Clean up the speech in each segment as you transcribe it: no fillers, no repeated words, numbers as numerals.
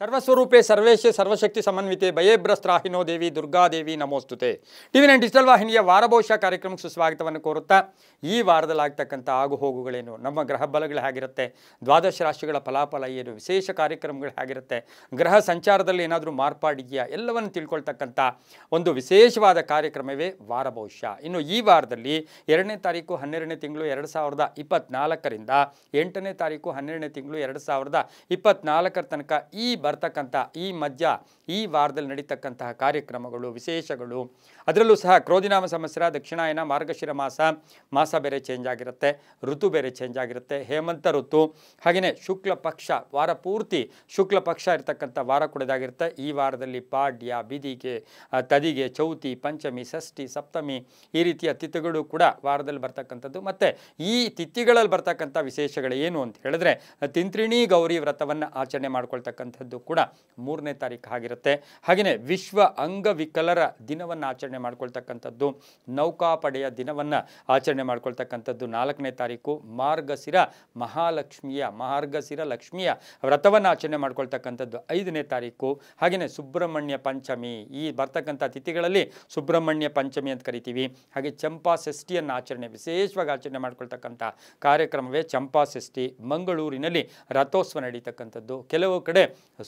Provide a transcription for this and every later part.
ಸರ್ವಸ್ವರೂಪೇ ಸರ್ವೇಶೆ ಸರ್ವಶಕ್ತಿ ಸಮನ್ವಿತೆ ಭಯೇಭ್ರಸ್ತ್ರಾಹಿನೋ ದೇವಿ Durgadevi ನಮೋಸ್ತುತೆ. ಟಿವಿ9 digital ವಾಹಿನಿಯ ವಾರಭವಿಷ್ಯ ಕಾರ್ಯಕ್ರಮಕ್ಕೆ ಸುಸ್ವಾಗತವನ್ನು ಕೋರುತ್ತಾ ಈ ವಾರದಲ್ಲಾಗ್ತಕ್ಕಂಥ ಆಗುಹೋಗುಗಳೇನು, ನಮ್ಮ ಗ್ರಹ ಬಲಗಳು ಹೇಗಿರುತ್ತೆ, ದ್ವಾದಶ ರಾಶಿಗಳ ಫಲಾಫಲ ಏನು, ವಿಶೇಷ ಕಾರ್ಯಕ್ರಮಗಳು ಹೇಗಿರುತ್ತೆ, ಗ್ರಹ ಸಂಚಾರದಲ್ಲಿ ಏನಾದರೂ ಮಾರ್ಪಾಡಿದೆಯಾ, ಎಲ್ಲವನ್ನು ತಿಳ್ಕೊಳ್ತಕ್ಕಂಥ ಒಂದು ವಿಶೇಷವಾದ ಕಾರ್ಯಕ್ರಮವೇ ವಾರಭವಿಷ್ಯ. ಇನ್ನು ಈ ವಾರದಲ್ಲಿ 2ನೇ ತಾರೀಕು 12ನೇ ತಿಂಗಳು 2024ರಿಂದ 8ನೇ ತಾರೀಕು 12ನೇ ತಿಂಗಳು 2024 ತನಕ ಬರ್ತಕ್ಕಂಥ ಈ ಮಧ್ಯ ಈ ವಾರದಲ್ಲಿ ನಡೀತಕ್ಕಂತಹ ಕಾರ್ಯಕ್ರಮಗಳು ವಿಶೇಷಗಳು, ಅದರಲ್ಲೂ ಸಹ ಕ್ರೋಧಿನಾಮ ಸಂವತ್ಸರ, ದಕ್ಷಿಣಾಯನ, ಮಾರ್ಗಶಿರ ಮಾಸ ಬೇರೆ ಚೇಂಜ್ ಆಗಿರುತ್ತೆ, ಋತು ಬೇರೆ ಚೇಂಜ್ ಆಗಿರುತ್ತೆ, ಹೇಮಂತ ಋತು, ಹಾಗೆಯೇ ಶುಕ್ಲ ಪಕ್ಷ ವಾರ ಪೂರ್ತಿ ಶುಕ್ಲ ಪಕ್ಷ ಇರತಕ್ಕಂಥ ವಾರ ಕೂಡದಾಗಿರುತ್ತೆ. ಈ ವಾರದಲ್ಲಿ ಪಾಡ್ಯ, ಬಿದಿಗೆ, ತದಿಗೆ, ಚೌತಿ, ಪಂಚಮಿ, ಷಷ್ಠಿ, ಸಪ್ತಮಿ ಈ ರೀತಿಯ ತಿಥಿಗಳು ಕೂಡ ವಾರದಲ್ಲಿ ಬರ್ತಕ್ಕಂಥದ್ದು. ಮತ್ತು ಈ ತಿಥಿಗಳಲ್ಲಿ ಬರ್ತಕ್ಕಂಥ ವಿಶೇಷಗಳು ಏನು ಅಂತ ಹೇಳಿದ್ರೆ, ತಿಂತ್ರಿಣಿ ಗೌರಿ ವ್ರತವನ್ನು ಆಚರಣೆ ಮಾಡ್ಕೊಳ್ತಕ್ಕಂಥದ್ದು ಕೂಡ 3ನೇ ತಾರೀಕು ಆಗಿರುತ್ತೆ. ಹಾಗೆಯೇ ವಿಶ್ವ ಅಂಗವಿಕಲರ ದಿನವನ್ನು ಆಚರಣೆ ಮಾಡ್ಕೊಳ್ತಕ್ಕಂಥದ್ದು, ನೌಕಾಪಡೆಯ ದಿನವನ್ನು ಆಚರಣೆ ಮಾಡ್ಕೊಳ್ತಕ್ಕಂಥದ್ದು 4ನೇ ತಾರೀಕು, ಮಾರ್ಗಶಿರ ಲಕ್ಷ್ಮಿಯ ವ್ರತವನ್ನು ಆಚರಣೆ ಮಾಡ್ಕೊಳ್ತಕ್ಕಂಥದ್ದು 5ನೇ ತಾರೀಕು, ಹಾಗೆಯೇ ಸುಬ್ರಹ್ಮಣ್ಯ ಪಂಚಮಿ, ಈ ಬರ್ತಕ್ಕಂಥ ತಿಥಿಗಳಲ್ಲಿ ಸುಬ್ರಹ್ಮಣ್ಯ ಪಂಚಮಿ ಅಂತ ಕರಿತೀವಿ. ಹಾಗೆ ಚಂಪಾ ಷಷ್ಠಿಯನ್ನು ವಿಶೇಷವಾಗಿ ಆಚರಣೆ ಮಾಡ್ಕೊಳ್ತಕ್ಕಂಥ ಕಾರ್ಯಕ್ರಮವೇ ಚಂಪಾ ಷಷ್ಠಿ. ಮಂಗಳೂರಿನಲ್ಲಿ ರಥೋತ್ಸವ ನಡೀತಕ್ಕಂಥದ್ದು, ಕೆಲವು ಕಡೆ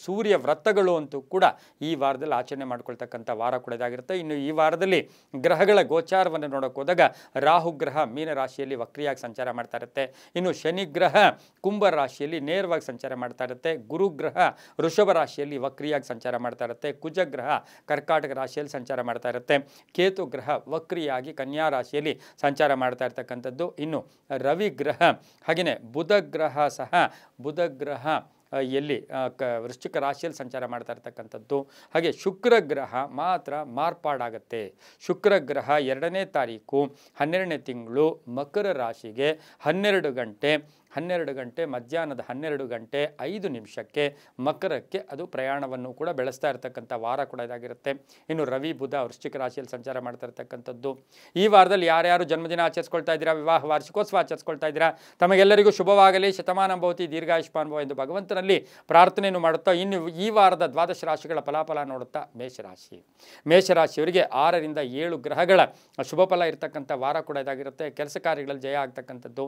ಸೂರ್ಯ ವ್ರತಗಳು ಅಂತೂ ಕೂಡ ಈ ವಾರದಲ್ಲಿ ಆಚರಣೆ ಮಾಡ್ಕೊಳ್ತಕ್ಕಂಥ ವಾರ ಕೂಡ ಇದಾಗಿರುತ್ತೆ. ಇನ್ನು ಈ ವಾರದಲ್ಲಿ ಗ್ರಹಗಳ ಗೋಚಾರವನ್ನು ನೋಡೋಕೆ ಹೋದಾಗ ರಾಹು ಗ್ರಹ ಮೀನ ರಾಶಿಯಲ್ಲಿ ವಕ್ರಿಯಾಗಿ ಸಂಚಾರ ಮಾಡ್ತಾ ಇರುತ್ತೆ. ಇನ್ನು ಶನಿ ಗ್ರಹ ಕುಂಭ ರಾಶಿಯಲ್ಲಿ ನೇರವಾಗಿ ಸಂಚಾರ ಮಾಡ್ತಾ ಇರುತ್ತೆ. ಗುರುಗ್ರಹ ವೃಷಭ ರಾಶಿಯಲ್ಲಿ ವಕ್ರಿಯಾಗಿ ಸಂಚಾರ ಮಾಡ್ತಾ ಇರುತ್ತೆ. ಕುಜಗ್ರಹ ಕರ್ಕಾಟಕ ರಾಶಿಯಲ್ಲಿ ಸಂಚಾರ ಮಾಡ್ತಾ ಇರುತ್ತೆ. ಕೇತು ಗ್ರಹ ವಕ್ರಿಯಾಗಿ ಕನ್ಯಾ ರಾಶಿಯಲ್ಲಿ ಸಂಚಾರ ಮಾಡ್ತಾ ಇರ್ತಕ್ಕಂಥದ್ದು. ಇನ್ನು ರವಿ ಗ್ರಹ ಹಾಗೆಯೇ ಬುಧ ಗ್ರಹ ಎಲ್ಲಿ ವೃಶ್ಚಿಕ ರಾಶಿಯಲ್ಲಿ ಸಂಚಾರ ಮಾಡ್ತಾ ಇರ್ತಕ್ಕಂಥದ್ದು. ಹಾಗೆ ಶುಕ್ರ ಗ್ರಹ ಮಾತ್ರ ಮಾರ್ಪಾಡಾಗುತ್ತೆ. ಶುಕ್ರ ಗ್ರಹ 2ನೇ ತಾರೀಕು 12ನೇ ತಿಂಗಳು ಮಕರ ರಾಶಿಗೆ 12 ಗಂಟೆ ಮಧ್ಯಾಹ್ನದ 12:05 ಮಕರಕ್ಕೆ ಅದು ಪ್ರಯಾಣವನ್ನು ಕೂಡ ಬೆಳೆಸ್ತಾ ಇರತಕ್ಕಂಥ ವಾರ ಕೂಡ ಇದಾಗಿರುತ್ತೆ. ಇನ್ನು ರವಿ ಬುಧ ವೃಶ್ಚಿಕ ರಾಶಿಯಲ್ಲಿ ಸಂಚಾರ ಮಾಡ್ತಾ ಇರ್ತಕ್ಕಂಥದ್ದು. ಈ ವಾರದಲ್ಲಿ ಯಾರ್ಯಾರು ಜನ್ಮದಿನ ಆಚರಿಸ್ಕೊಳ್ತಾ ಇದ್ದೀರಾ, ವಿವಾಹ ವಾರ್ಷಿಕೋತ್ಸವ ಆಚರಿಸ್ಕೊಳ್ತಾ ಇದ್ದೀರಾ, ತಮಗೆಲ್ಲರಿಗೂ ಶುಭವಾಗಲಿ, ಶತಮಾನ ಭವತಿ, ದೀರ್ಘಾಯುಷ್ಮಾನ್ ಭವ ಎಂದು ಭಗವಂತನಲ್ಲಿ ಪ್ರಾರ್ಥನೆಯನ್ನು ಮಾಡುತ್ತಾ ಇನ್ನು ಈ ವಾರದ ದ್ವಾದಶ ರಾಶಿಗಳ ಫಲಾಫಲ ನೋಡುತ್ತಾ ಮೇಷರಾಶಿಯವರಿಗೆ 6ರಿಂದ 7 ಗ್ರಹಗಳ ಶುಭ ಫಲ ಇರತಕ್ಕಂಥ ವಾರ ಕೂಡ ಇದಾಗಿರುತ್ತೆ. ಕೆಲಸ ಕಾರ್ಯಗಳಲ್ಲಿ ಜಯ ಆಗ್ತಕ್ಕಂಥದ್ದು,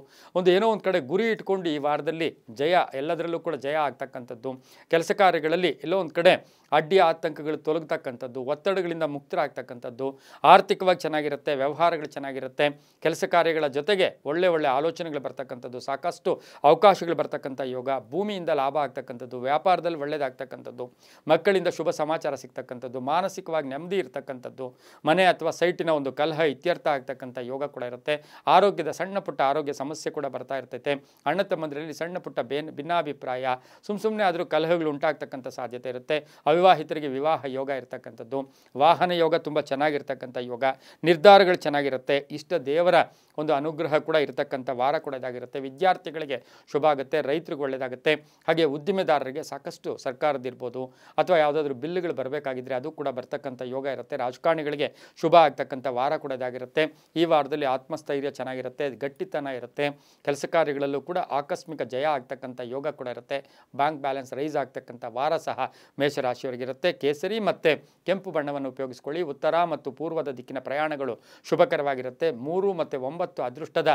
ಏನೋ ಒಂದು ಕಡೆ ಗುರಿ ಇಟ್ಕೊಂಡು ಈ ವಾರದಲ್ಲಿ ಜಯ, ಎಲ್ಲದರಲ್ಲೂ ಕೂಡ ಜಯ ಆಗ್ತಕ್ಕಂಥದ್ದು. ಕೆಲಸ ಕಾರ್ಯಗಳಲ್ಲಿ ಎಲ್ಲೋ ಒಂದು ಕಡೆ ಅಡ್ಡಿ ಆತಂಕಗಳು ತೊಲಗತಕ್ಕಂಥದ್ದು, ಒತ್ತಡಗಳಿಂದ ಮುಕ್ತರಾಗ್ತಕ್ಕಂಥದ್ದು, ಆರ್ಥಿಕವಾಗಿ ಚೆನ್ನಾಗಿರುತ್ತೆ, ವ್ಯವಹಾರಗಳು ಚೆನ್ನಾಗಿರುತ್ತೆ. ಕೆಲಸ ಕಾರ್ಯಗಳ ಜೊತೆಗೆ ಒಳ್ಳೆ ಆಲೋಚನೆಗಳು ಬರ್ತಕ್ಕಂಥದ್ದು, ಸಾಕಷ್ಟು ಅವಕಾಶಗಳು ಬರ್ತಕ್ಕಂಥ ಯೋಗ, ಭೂಮಿಯಿಂದ ಲಾಭ ಆಗ್ತಕ್ಕಂಥದ್ದು, ವ್ಯಾಪಾರದಲ್ಲಿ ಒಳ್ಳೆಯದಾಗ್ತಕ್ಕಂಥದ್ದು, ಮಕ್ಕಳಿಂದ ಶುಭ ಸಮಾಚಾರ ಸಿಗ್ತಕ್ಕಂಥದ್ದು, ಮಾನಸಿಕವಾಗಿ ನೆಮ್ಮದಿ ಇರ್ತಕ್ಕಂಥದ್ದು, ಮನೆ ಅಥವಾ ಸೈಟಿನ ಒಂದು ಕಲಹ ಇತ್ಯರ್ಥ ಆಗ್ತಕ್ಕಂಥ ಯೋಗ ಕೂಡ ಇರುತ್ತೆ. ಆರೋಗ್ಯದ ಸಣ್ಣ ಪುಟ್ಟ ಆರೋಗ್ಯ ಸಮಸ್ಯೆ ಕೂಡ ಬರ್ತಾ ಇರ್ತೈತೆ. ಅಣ್ಣ ತಮ್ಮಂದರಲ್ಲಿ ಸಣ್ಣ ಪುಟ್ಟ ಭಿನ್ನಾಭಿಪ್ರಾಯ, ಸುಮ್ಮನೆ ಆದರೂ ಕಲಹಗಳು ಉಂಟಾಗ್ತಕ್ಕಂಥ ಸಾಧ್ಯತೆ ಇರುತ್ತೆ. ಅವಿವಾಹಿತರಿಗೆ ವಿವಾಹ ಯೋಗ ಇರ್ತಕ್ಕಂಥದ್ದು, ವಾಹನ ಯೋಗ ತುಂಬ ಚೆನ್ನಾಗಿರ್ತಕ್ಕಂಥ ಯೋಗ, ನಿರ್ಧಾರಗಳು ಚೆನ್ನಾಗಿರುತ್ತೆ, ಇಷ್ಟ ದೇವರ ಒಂದು ಅನುಗ್ರಹ ಕೂಡ ಇರತಕ್ಕಂಥ ವಾರ ಕೂಡ ಇದಾಗಿರುತ್ತೆ. ವಿದ್ಯಾರ್ಥಿಗಳಿಗೆ ಶುಭ ಆಗುತ್ತೆ, ರೈತರಿಗೆ ಒಳ್ಳೆಯದಾಗುತ್ತೆ. ಹಾಗೆ ಉದ್ದಿಮೆದಾರರಿಗೆ ಸಾಕಷ್ಟು ಸರ್ಕಾರದಿರ್ಬೋದು ಅಥವಾ ಯಾವುದಾದ್ರೂ ಬಿಲ್లుಗಳು ಬರಬೇಕಾಗಿದ್ದರೆ ಅದು ಕೂಡ ಬರ್ತಕ್ಕಂಥ ಯೋಗ ಇರುತ್ತೆ. ರಾಜಕಾರಣಿಗಳಿಗೆ ಶುಭ ಆಗ್ತಕ್ಕಂಥ ವಾರ ಕೂಡ ಇದಾಗಿರುತ್ತೆ. ಈ ವಾರದಲ್ಲಿ ಆತ್ಮಸ್ಥೈರ್ಯ ಚೆನ್ನಾಗಿರುತ್ತೆ, ಗಟ್ಟಿತನ ಇರುತ್ತೆ. ಕೆಲಸ ಕಾರ್ಯಗಳಲ್ಲೂ ಕೂಡ ಆಕಸ್ಮಿಕ ಜಯ ಆಗ್ತಕ್ಕಂಥ ಯೋಗ ಕೂಡ ಇರುತ್ತೆ. ಬ್ಯಾಂಕ್ ಬ್ಯಾಲೆನ್ಸ್ ರೈಸ್ ಆಗ್ತಕ್ಕಂಥ ವಾರ ಸಹ ಮೇಷರಾಶಿಯವರಿಗಿರುತ್ತೆ. ಕೇಸರಿ ಮತ್ತು ಕೆಂಪು ಬಣ್ಣವನ್ನು ಉಪಯೋಗಿಸ್ಕೊಳ್ಳಿ. ಉತ್ತರ ಮತ್ತು ಪೂರ್ವದ ದಿಕ್ಕಿನ ಪ್ರಯಾಣಗಳು ಶುಭಕರವಾಗಿರುತ್ತೆ. 3 ಮತ್ತು 9 ಅದೃಷ್ಟದ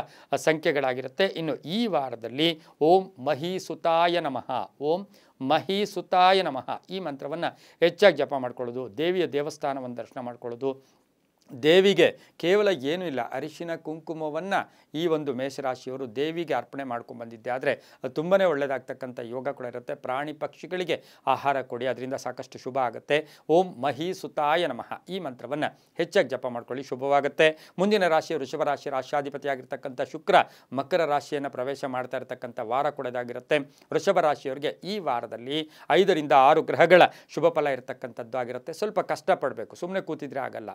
ಸಂಖ್ಯೆಗಳಾಗಿರುತ್ತೆ. ಇನ್ನು ಈ ವಾರದಲ್ಲಿ ಓಂ ಮಹೀಸುತಾಯ ನಮಃ ಈ ಮಂತ್ರವನ್ನು ಹೆಚ್ಚಾಗಿ ಜಪ ಮಾಡ್ಕೊಳ್ಳೋದು, ದೇವಿಯ ದೇವಸ್ಥಾನವನ್ನು ದರ್ಶನ ಮಾಡ್ಕೊಳ್ಳೋದು, ದೇವಿಗೆ ಕೇವಲ ಏನೂ ಇಲ್ಲ, ಅರಿಶಿನ ಕುಂಕುಮವನ್ನು ಈ ಒಂದು ಮೇಷರಾಶಿಯವರು ದೇವಿಗೆ ಅರ್ಪಣೆ ಮಾಡ್ಕೊಂಡು ಬಂದಿದ್ದೆ ಆದರೆ ತುಂಬಾ ಒಳ್ಳೆಯದಾಗ್ತಕ್ಕಂಥ ಯೋಗ ಕೂಡ ಇರುತ್ತೆ. ಪ್ರಾಣಿ ಪಕ್ಷಿಗಳಿಗೆ ಆಹಾರ ಕೊಡಿ, ಅದರಿಂದ ಸಾಕಷ್ಟು ಶುಭ ಆಗುತ್ತೆ. ಓಂ ಮಹೀಸುತಾಯ ನಮಃ ಈ ಮಂತ್ರವನ್ನು ಹೆಚ್ಚಾಗಿ ಜಪ ಮಾಡ್ಕೊಳ್ಳಿ, ಶುಭವಾಗುತ್ತೆ. ಮುಂದಿನ ರಾಶಿ ವೃಷಭ ರಾಶಿ, ರಾಶಿಯಾಧಿಪತಿಯಾಗಿರ್ತಕ್ಕಂಥ ಶುಕ್ರ ಮಕರ ರಾಶಿಯನ್ನು ಪ್ರವೇಶ ಮಾಡ್ತಾ ಇರತಕ್ಕಂಥ ವಾರ ಕೂಡ ಇದಾಗಿರುತ್ತೆ. ವೃಷಭ ರಾಶಿಯವರಿಗೆ ಈ ವಾರದಲ್ಲಿ 5ರಿಂದ 6 ಗ್ರಹಗಳ ಶುಭ ಫಲ ಇರತಕ್ಕಂಥದ್ದು ಆಗಿರುತ್ತೆ. ಸ್ವಲ್ಪ ಕಷ್ಟಪಡಬೇಕು, ಸುಮ್ಮನೆ ಕೂತಿದ್ರೆ ಆಗಲ್ಲ.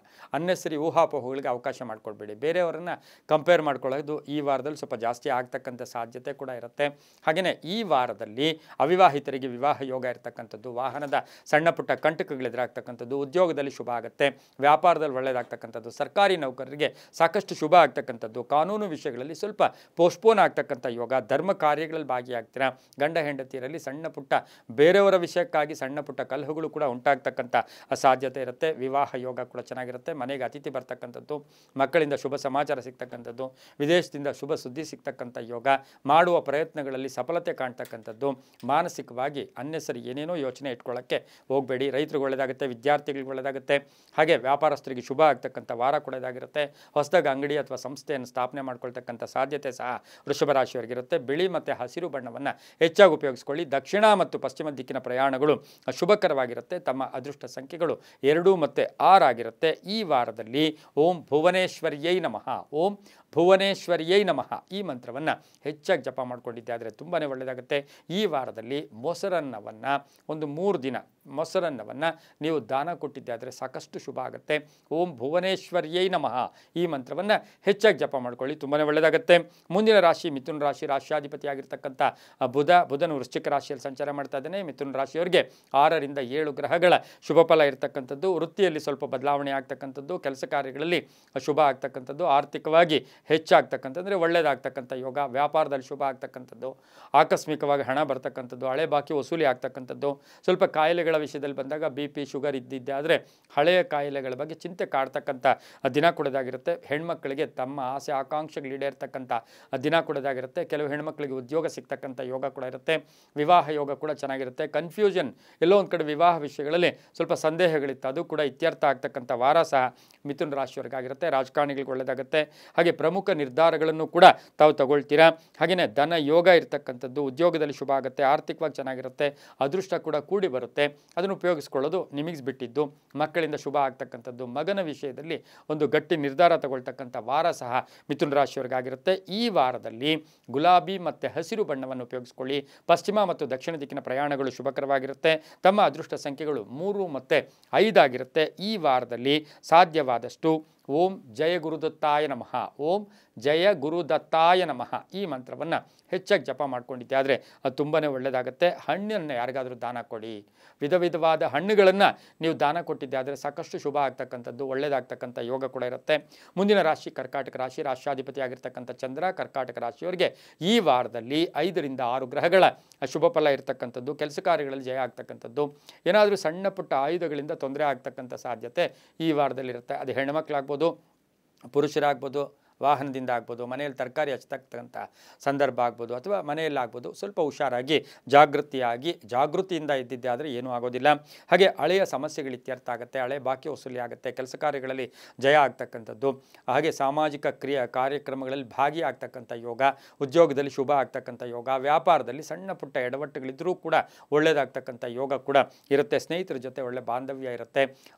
ಅನ್ನೆಸರಿ ಊಹಾಪೋಹಗಳಿಗೆ ಅವಕಾಶ ಮಾಡಿಕೊಡ್ಬೇಡಿ. ಬೇರೆಯವರನ್ನು ಕಂಪೇರ್ ಮಾಡ್ಕೊಳ್ಳೋದು ಈ ವಾರದಲ್ಲಿ ಸ್ವಲ್ಪ ಜಾಸ್ತಿ ಆಗ್ತಕ್ಕಂಥ ಸಾಧ್ಯತೆ ಕೂಡ ಇರುತ್ತೆ. ಹಾಗೆಯೇ ಈ ವಾರದಲ್ಲಿ ಅವಿವಾಹಿತರಿಗೆ ವಿವಾಹ ಯೋಗ ಇರತಕ್ಕಂಥದ್ದು, ವಾಹನದ ಸಣ್ಣ ಪುಟ್ಟ ಕಂಟಕಗಳೆದುರಾಗ್ತಕ್ಕಂಥದ್ದು, ಉದ್ಯೋಗದಲ್ಲಿ ಶುಭ ಆಗುತ್ತೆ, ವ್ಯಾಪಾರದಲ್ಲಿ ಒಳ್ಳೆಯದಾಗ್ತಕ್ಕಂಥದ್ದು, ಸರ್ಕಾರಿ ನೌಕರರಿಗೆ ಸಾಕಷ್ಟು ಶುಭ ಆಗ್ತಕ್ಕಂಥದ್ದು, ಕಾನೂನು ವಿಷಯಗಳಲ್ಲಿ ಸ್ವಲ್ಪ ಪೋಸ್ಟ್ಪೋನ್ ಆಗ್ತಕ್ಕಂಥ ಯೋಗ, ಧರ್ಮ ಕಾರ್ಯಗಳಲ್ಲಿ ಭಾಗಿಯಾಗ್ತೀರಾ, ಗಂಡ ಹೆಂಡತಿಯರಲ್ಲಿ ಸಣ್ಣ ಪುಟ್ಟ ಬೇರೆಯವರ ವಿಷಯಕ್ಕಾಗಿ ಸಣ್ಣ ಪುಟ್ಟ ಕಲಹಗಳು ಕೂಡ ಉಂಟಾಗ್ತಕ್ಕಂಥ ಸಾಧ್ಯತೆ ಇರುತ್ತೆ. ವಿವಾಹ ಯೋಗ ಕೂಡ ಚೆನ್ನಾಗಿರುತ್ತೆ. ಮನೆಗೆ ಅತಿಥಿ ಬರ್ತಕ್ಕಂಥದ್ದು, ಮಕ್ಕಳಿಂದ ಶುಭ ಸಮಾಚಾರ ಸಿಗ್ತಕ್ಕಂಥದ್ದು, ವಿದೇಶದಿಂದ ಶುಭ ಸುದ್ದಿ ಸಿಗ್ತಕ್ಕಂಥ ಯೋಗ, ಮಾಡುವ ಪ್ರಯತ್ನಗಳಲ್ಲಿ ಸಫಲತೆ ಕಾಣ್ತಕ್ಕಂಥದ್ದು. ಮಾನಸಿಕವಾಗಿ ಅನ್ನೆಸರಿ ಏನೇನೋ ಯೋಚನೆ ಇಟ್ಕೊಳ್ಳೋಕ್ಕೆ ಹೋಗಬೇಡಿ. ರೈತರಿಗೆ ಒಳ್ಳೆಯದಾಗುತ್ತೆ, ವಿದ್ಯಾರ್ಥಿಗಳಿಗೆ ಒಳ್ಳೆಯದಾಗುತ್ತೆ, ಹಾಗೆ ವ್ಯಾಪಾರಸ್ಥರಿಗೆ ಶುಭ ಆಗ್ತಕ್ಕಂಥ ವಾರ ಕೂಡ ಇದಾಗಿರುತ್ತೆ. ಹೊಸದಾಗಿ ಅಂಗಡಿ ಅಥವಾ ಸಂಸ್ಥೆಯನ್ನು ಸ್ಥಾಪನೆ ಮಾಡ್ಕೊಳ್ತಕ್ಕಂಥ ಸಾಧ್ಯತೆ ಸಹ ವೃಷಭ ರಾಶಿಯವರಿಗಿರುತ್ತೆ. ಬಿಳಿ ಮತ್ತು ಹಸಿರು ಬಣ್ಣವನ್ನು ಹೆಚ್ಚಾಗಿ ಉಪಯೋಗಿಸ್ಕೊಳ್ಳಿ. ದಕ್ಷಿಣ ಮತ್ತು ಪಶ್ಚಿಮ ದಿಕ್ಕಿನ ಪ್ರಯಾಣಗಳು ಶುಭಕರವಾಗಿರುತ್ತೆ. ತಮ್ಮ ಅದೃಷ್ಟ ಸಂಖ್ಯೆಗಳು 2 ಮತ್ತು 6 ಆಗಿರುತ್ತೆ. ಈ ವಾರದಲ್ಲಿ ಓಂ ಭುವನೇಶ್ವರ್ಯೈ ನಮಃ, ಓಂ ಭುವನೇಶ್ವರ್ಯೈ ನಮಃ ಈ ಮಂತ್ರವನ್ನು ಹೆಚ್ಚಾಗಿ ಜಪ ಮಾಡಿಕೊಂಡಿದ್ದೆ ಆದರೆ ತುಂಬಾ ಒಳ್ಳೆಯದಾಗುತ್ತೆ. ಈ ವಾರದಲ್ಲಿ ಮೊಸರನ್ನವನ್ನು ಒಂದು 3 ದಿನ ಮೊಸರನ್ನವನ್ನು ನೀವು ದಾನ ಕೊಟ್ಟಿದ್ದೆ ಆದರೆ ಸಾಕಷ್ಟು ಶುಭ ಆಗುತ್ತೆ. ಓಂ ಭುವನೇಶ್ವರ್ಯೈ ನಮಃ ಈ ಮಂತ್ರವನ್ನು ಹೆಚ್ಚಾಗಿ ಜಪ ಮಾಡ್ಕೊಳ್ಳಿ, ತುಂಬಾ ಒಳ್ಳೆಯದಾಗುತ್ತೆ. ಮುಂದಿನ ರಾಶಿ ಮಿಥುನ ರಾಶಿ. ರಾಶಿಯಾಧಿಪತಿಯಾಗಿರ್ತಕ್ಕಂಥ ಬುಧನು ವೃಶ್ಚಿಕ ರಾಶಿಯಲ್ಲಿ ಸಂಚಾರ ಮಾಡ್ತಾ ಇದ್ದಾನೆ. ಮಿಥುನ ರಾಶಿಯವರಿಗೆ 6 ರಿಂದ 7 ಗ್ರಹಗಳ ಶುಭ ಫಲ ಇರತಕ್ಕಂಥದ್ದು. ವೃತ್ತಿಯಲ್ಲಿ ಸ್ವಲ್ಪ ಬದಲಾವಣೆ ಆಗ್ತಕ್ಕಂಥದ್ದು, ಕೆಲಸ ಕಾರ್ಯಗಳಲ್ಲಿ ಶುಭ ಆಗ್ತಕ್ಕಂಥದ್ದು, ಆರ್ಥಿಕವಾಗಿ ಹೆಚ್ಚಾಗ್ತಕ್ಕಂಥದ್ದು, ಒಳ್ಳೆಯದಾಗ್ತಕ್ಕಂಥ ಯೋಗ, ವ್ಯಾಪಾರದಲ್ಲಿ ಶುಭ ಆಗ್ತಕ್ಕಂಥದ್ದು, ಆಕಸ್ಮಿಕವಾಗಿ ಹಣ ಬರ್ತಕ್ಕಂಥದ್ದು, ಹಳೆ ಬಾಕಿ ವಸೂಲಿ ಆಗ್ತಕ್ಕಂಥದ್ದು. ಸ್ವಲ್ಪ ಕಾಯಿಲೆಗಳ ವಿಷಯದಲ್ಲಿ ಬಂದಾಗ BP ಶುಗರ್ ಇದ್ದಿದ್ದೆ ಆದರೆ ಹಳೆಯ ಕಾಯಿಲೆಗಳ ಬಗ್ಗೆ ಚಿಂತೆ ಕಾಡ್ತಕ್ಕಂಥ ದಿನ ಕೊಡೋದಾಗಿರುತ್ತೆ. ಹೆಣ್ಮಕ್ಳಿಗೆ ತಮ್ಮ ಆಸೆ ಆಕಾಂಕ್ಷೆಗಳು ಈಡೇರ್ತಕ್ಕಂಥ ದಿನ ಕೊಡೋದಾಗಿರುತ್ತೆ. ಕೆಲವು ಹೆಣ್ಮಕ್ಳಿಗೆ ಉದ್ಯೋಗ ಸಿಗ್ತಕ್ಕಂಥ ಯೋಗ ಕೂಡ ಇರುತ್ತೆ. ವಿವಾಹ ಯೋಗ ಕೂಡ ಚೆನ್ನಾಗಿರುತ್ತೆ. ಕನ್ಫ್ಯೂಷನ್ ಎಲ್ಲೋ ಒಂದು ಕಡೆ ವಿವಾಹ ವಿಷಯಗಳಲ್ಲಿ ಸ್ವಲ್ಪ ಸಂದೇಹಗಳಿತ್ತು, ಅದು ಕೂಡ ಇತ್ಯರ್ಥ ಆಗ್ತಕ್ಕಂಥ ವಾರ ಸಹ ಮಿಥುನ ರಾಶಿಯವರಿಗಾಗಿರುತ್ತೆ. ರಾಜಕಾರಣಿಗಳಿಗೆ ಒಳ್ಳೆಯದಾಗುತ್ತೆ. ಹಾಗೆ ಪ್ರಮುಖ ನಿರ್ಧಾರಗಳನ್ನು ಕೂಡ ತಾವು ತಗೊಳ್ತೀರಾ. ಹಾಗೆಯೇ ಧನ ಯೋಗ ಇರ್ತಕ್ಕಂಥದ್ದು, ಉದ್ಯೋಗದಲ್ಲಿ ಶುಭ ಆಗುತ್ತೆ, ಆರ್ಥಿಕವಾಗಿ ಚೆನ್ನಾಗಿರುತ್ತೆ, ಅದೃಷ್ಟ ಕೂಡ ಕೂಡಿ ಬರುತ್ತೆ. ಅದನ್ನು ಉಪಯೋಗಿಸ್ಕೊಳ್ಳೋದು ನಿಮಗೆ ಬಿಟ್ಟಿದ್ದು. ಮಕ್ಕಳಿಂದ ಶುಭ ಆಗ್ತಕ್ಕಂಥದ್ದು, ಮಗನ ವಿಷಯದಲ್ಲಿ ಒಂದು ಗಟ್ಟಿ ನಿರ್ಧಾರ ತಗೊಳ್ತಕ್ಕಂಥ ವಾರ ಸಹ ಮಿಥುನ ರಾಶಿಯವರಿಗಾಗಿರುತ್ತೆ. ಈ ವಾರದಲ್ಲಿ ಗುಲಾಬಿ ಮತ್ತು ಹಸಿರು ಬಣ್ಣವನ್ನು ಉಪಯೋಗಿಸ್ಕೊಳ್ಳಿ. ಪಶ್ಚಿಮ ಮತ್ತು ದಕ್ಷಿಣ ದಿಕ್ಕಿನ ಪ್ರಯಾಣಗಳು ಶುಭಕರವಾಗಿರುತ್ತೆ. ತಮ್ಮ ಅದೃಷ್ಟ ಸಂಖ್ಯೆಗಳು 3 ಮತ್ತು 5 ಆಗಿರುತ್ತೆ. ಈ ವಾರದಲ್ಲಿ ಸಾಧ್ಯವಾದಷ್ಟು ಓಂ ಜಯ ಗುರುದತ್ತಾಯ ನಮಃ, ಓಂ ಜಯ ಗುರುದತ್ತಾಯ ನಮಃ ಈ ಮಂತ್ರವನ್ನು ಹೆಚ್ಚಾಗಿ ಜಪ ಮಾಡ್ಕೊಂಡಿದ್ದೆ ಆದರೆ ಅದು ತುಂಬಾ ಒಳ್ಳೆಯದಾಗುತ್ತೆ. ಹಣ್ಣನ್ನು ಯಾರಿಗಾದರೂ ದಾನ ಕೊಡಿ. ವಿಧವಾದ ಹಣ್ಣುಗಳನ್ನು ನೀವು ದಾನ ಕೊಟ್ಟಿದ್ದೆ ಆದರೆ ಸಾಕಷ್ಟು ಶುಭ ಆಗ್ತಕ್ಕಂಥದ್ದು, ಒಳ್ಳೆಯದಾಗ್ತಕ್ಕಂಥ ಯೋಗ ಕೂಡ ಇರುತ್ತೆ. ಮುಂದಿನ ರಾಶಿ ಕರ್ಕಾಟಕ ರಾಶಿ. ರಾಶಿಯಾಧಿಪತಿಯಾಗಿರ್ತಕ್ಕಂಥ ಚಂದ್ರ ಕರ್ಕಾಟಕ ರಾಶಿಯವರಿಗೆ ಈ ವಾರದಲ್ಲಿ 5 ರಿಂದ 6 ಗ್ರಹಗಳ ಶುಭ ಫಲ ಇರತಕ್ಕಂಥದ್ದು, ಕೆಲಸ ಕಾರ್ಯಗಳಲ್ಲಿ ಜಯ ಆಗ್ತಕ್ಕಂಥದ್ದು, ಏನಾದರೂ ಸಣ್ಣ ಪುಟ್ಟ ಆಯುಧಗಳಿಂದ ತೊಂದರೆ ಆಗ್ತಕ್ಕಂಥ ಸಾಧ್ಯತೆ ಈ ವಾರದಲ್ಲಿರುತ್ತೆ. ಅದು ಹೆಣ್ಮಕ್ಳಾಗ್ಬೋದು, ಪುರುಷರಾಗ್ಬೋದು, ವಾಹನದಿಂದ ಆಗ್ಬೋದು, ಮನೆಯಲ್ಲಿ ತರಕಾರಿ ಹಚ್ಚತಕ್ಕಂಥ ಸಂದರ್ಭ ಆಗ್ಬೋದು, ಅಥವಾ ಮನೆಯಲ್ಲಾಗ್ಬೋದು. ಸ್ವಲ್ಪ ಹುಷಾರಾಗಿ ಜಾಗೃತಿಯಿಂದ ಇದ್ದಿದ್ದೆ ಆದರೆ ಏನೂ ಆಗೋದಿಲ್ಲ. ಹಾಗೆ ಹಳೆಯ ಸಮಸ್ಯೆಗಳು ಇತ್ಯರ್ಥ ಆಗುತ್ತೆ, ಹಳೆ ಬಾಕಿ ವಸೂಲಿ ಆಗುತ್ತೆ, ಕೆಲಸ ಕಾರ್ಯಗಳಲ್ಲಿ ಜಯ ಆಗ್ತಕ್ಕಂಥದ್ದು, ಹಾಗೆ ಸಾಮಾಜಿಕ ಕಾರ್ಯಕ್ರಮಗಳಲ್ಲಿ ಭಾಗಿಯಾಗ್ತಕ್ಕಂಥ ಯೋಗ, ಉದ್ಯೋಗದಲ್ಲಿ ಶುಭ ಆಗ್ತಕ್ಕಂಥ ಯೋಗ, ವ್ಯಾಪಾರದಲ್ಲಿ ಸಣ್ಣ ಪುಟ್ಟ ಎಡವಟ್ಟುಗಳಿದ್ದರೂ ಕೂಡ ಒಳ್ಳೆಯದಾಗ್ತಕ್ಕಂಥ ಯೋಗ ಕೂಡ ಇರುತ್ತೆ. ಸ್ನೇಹಿತರ ಜೊತೆ ಒಳ್ಳೆ ಬಾಂಧವ್ಯ ಇರುತ್ತೆ.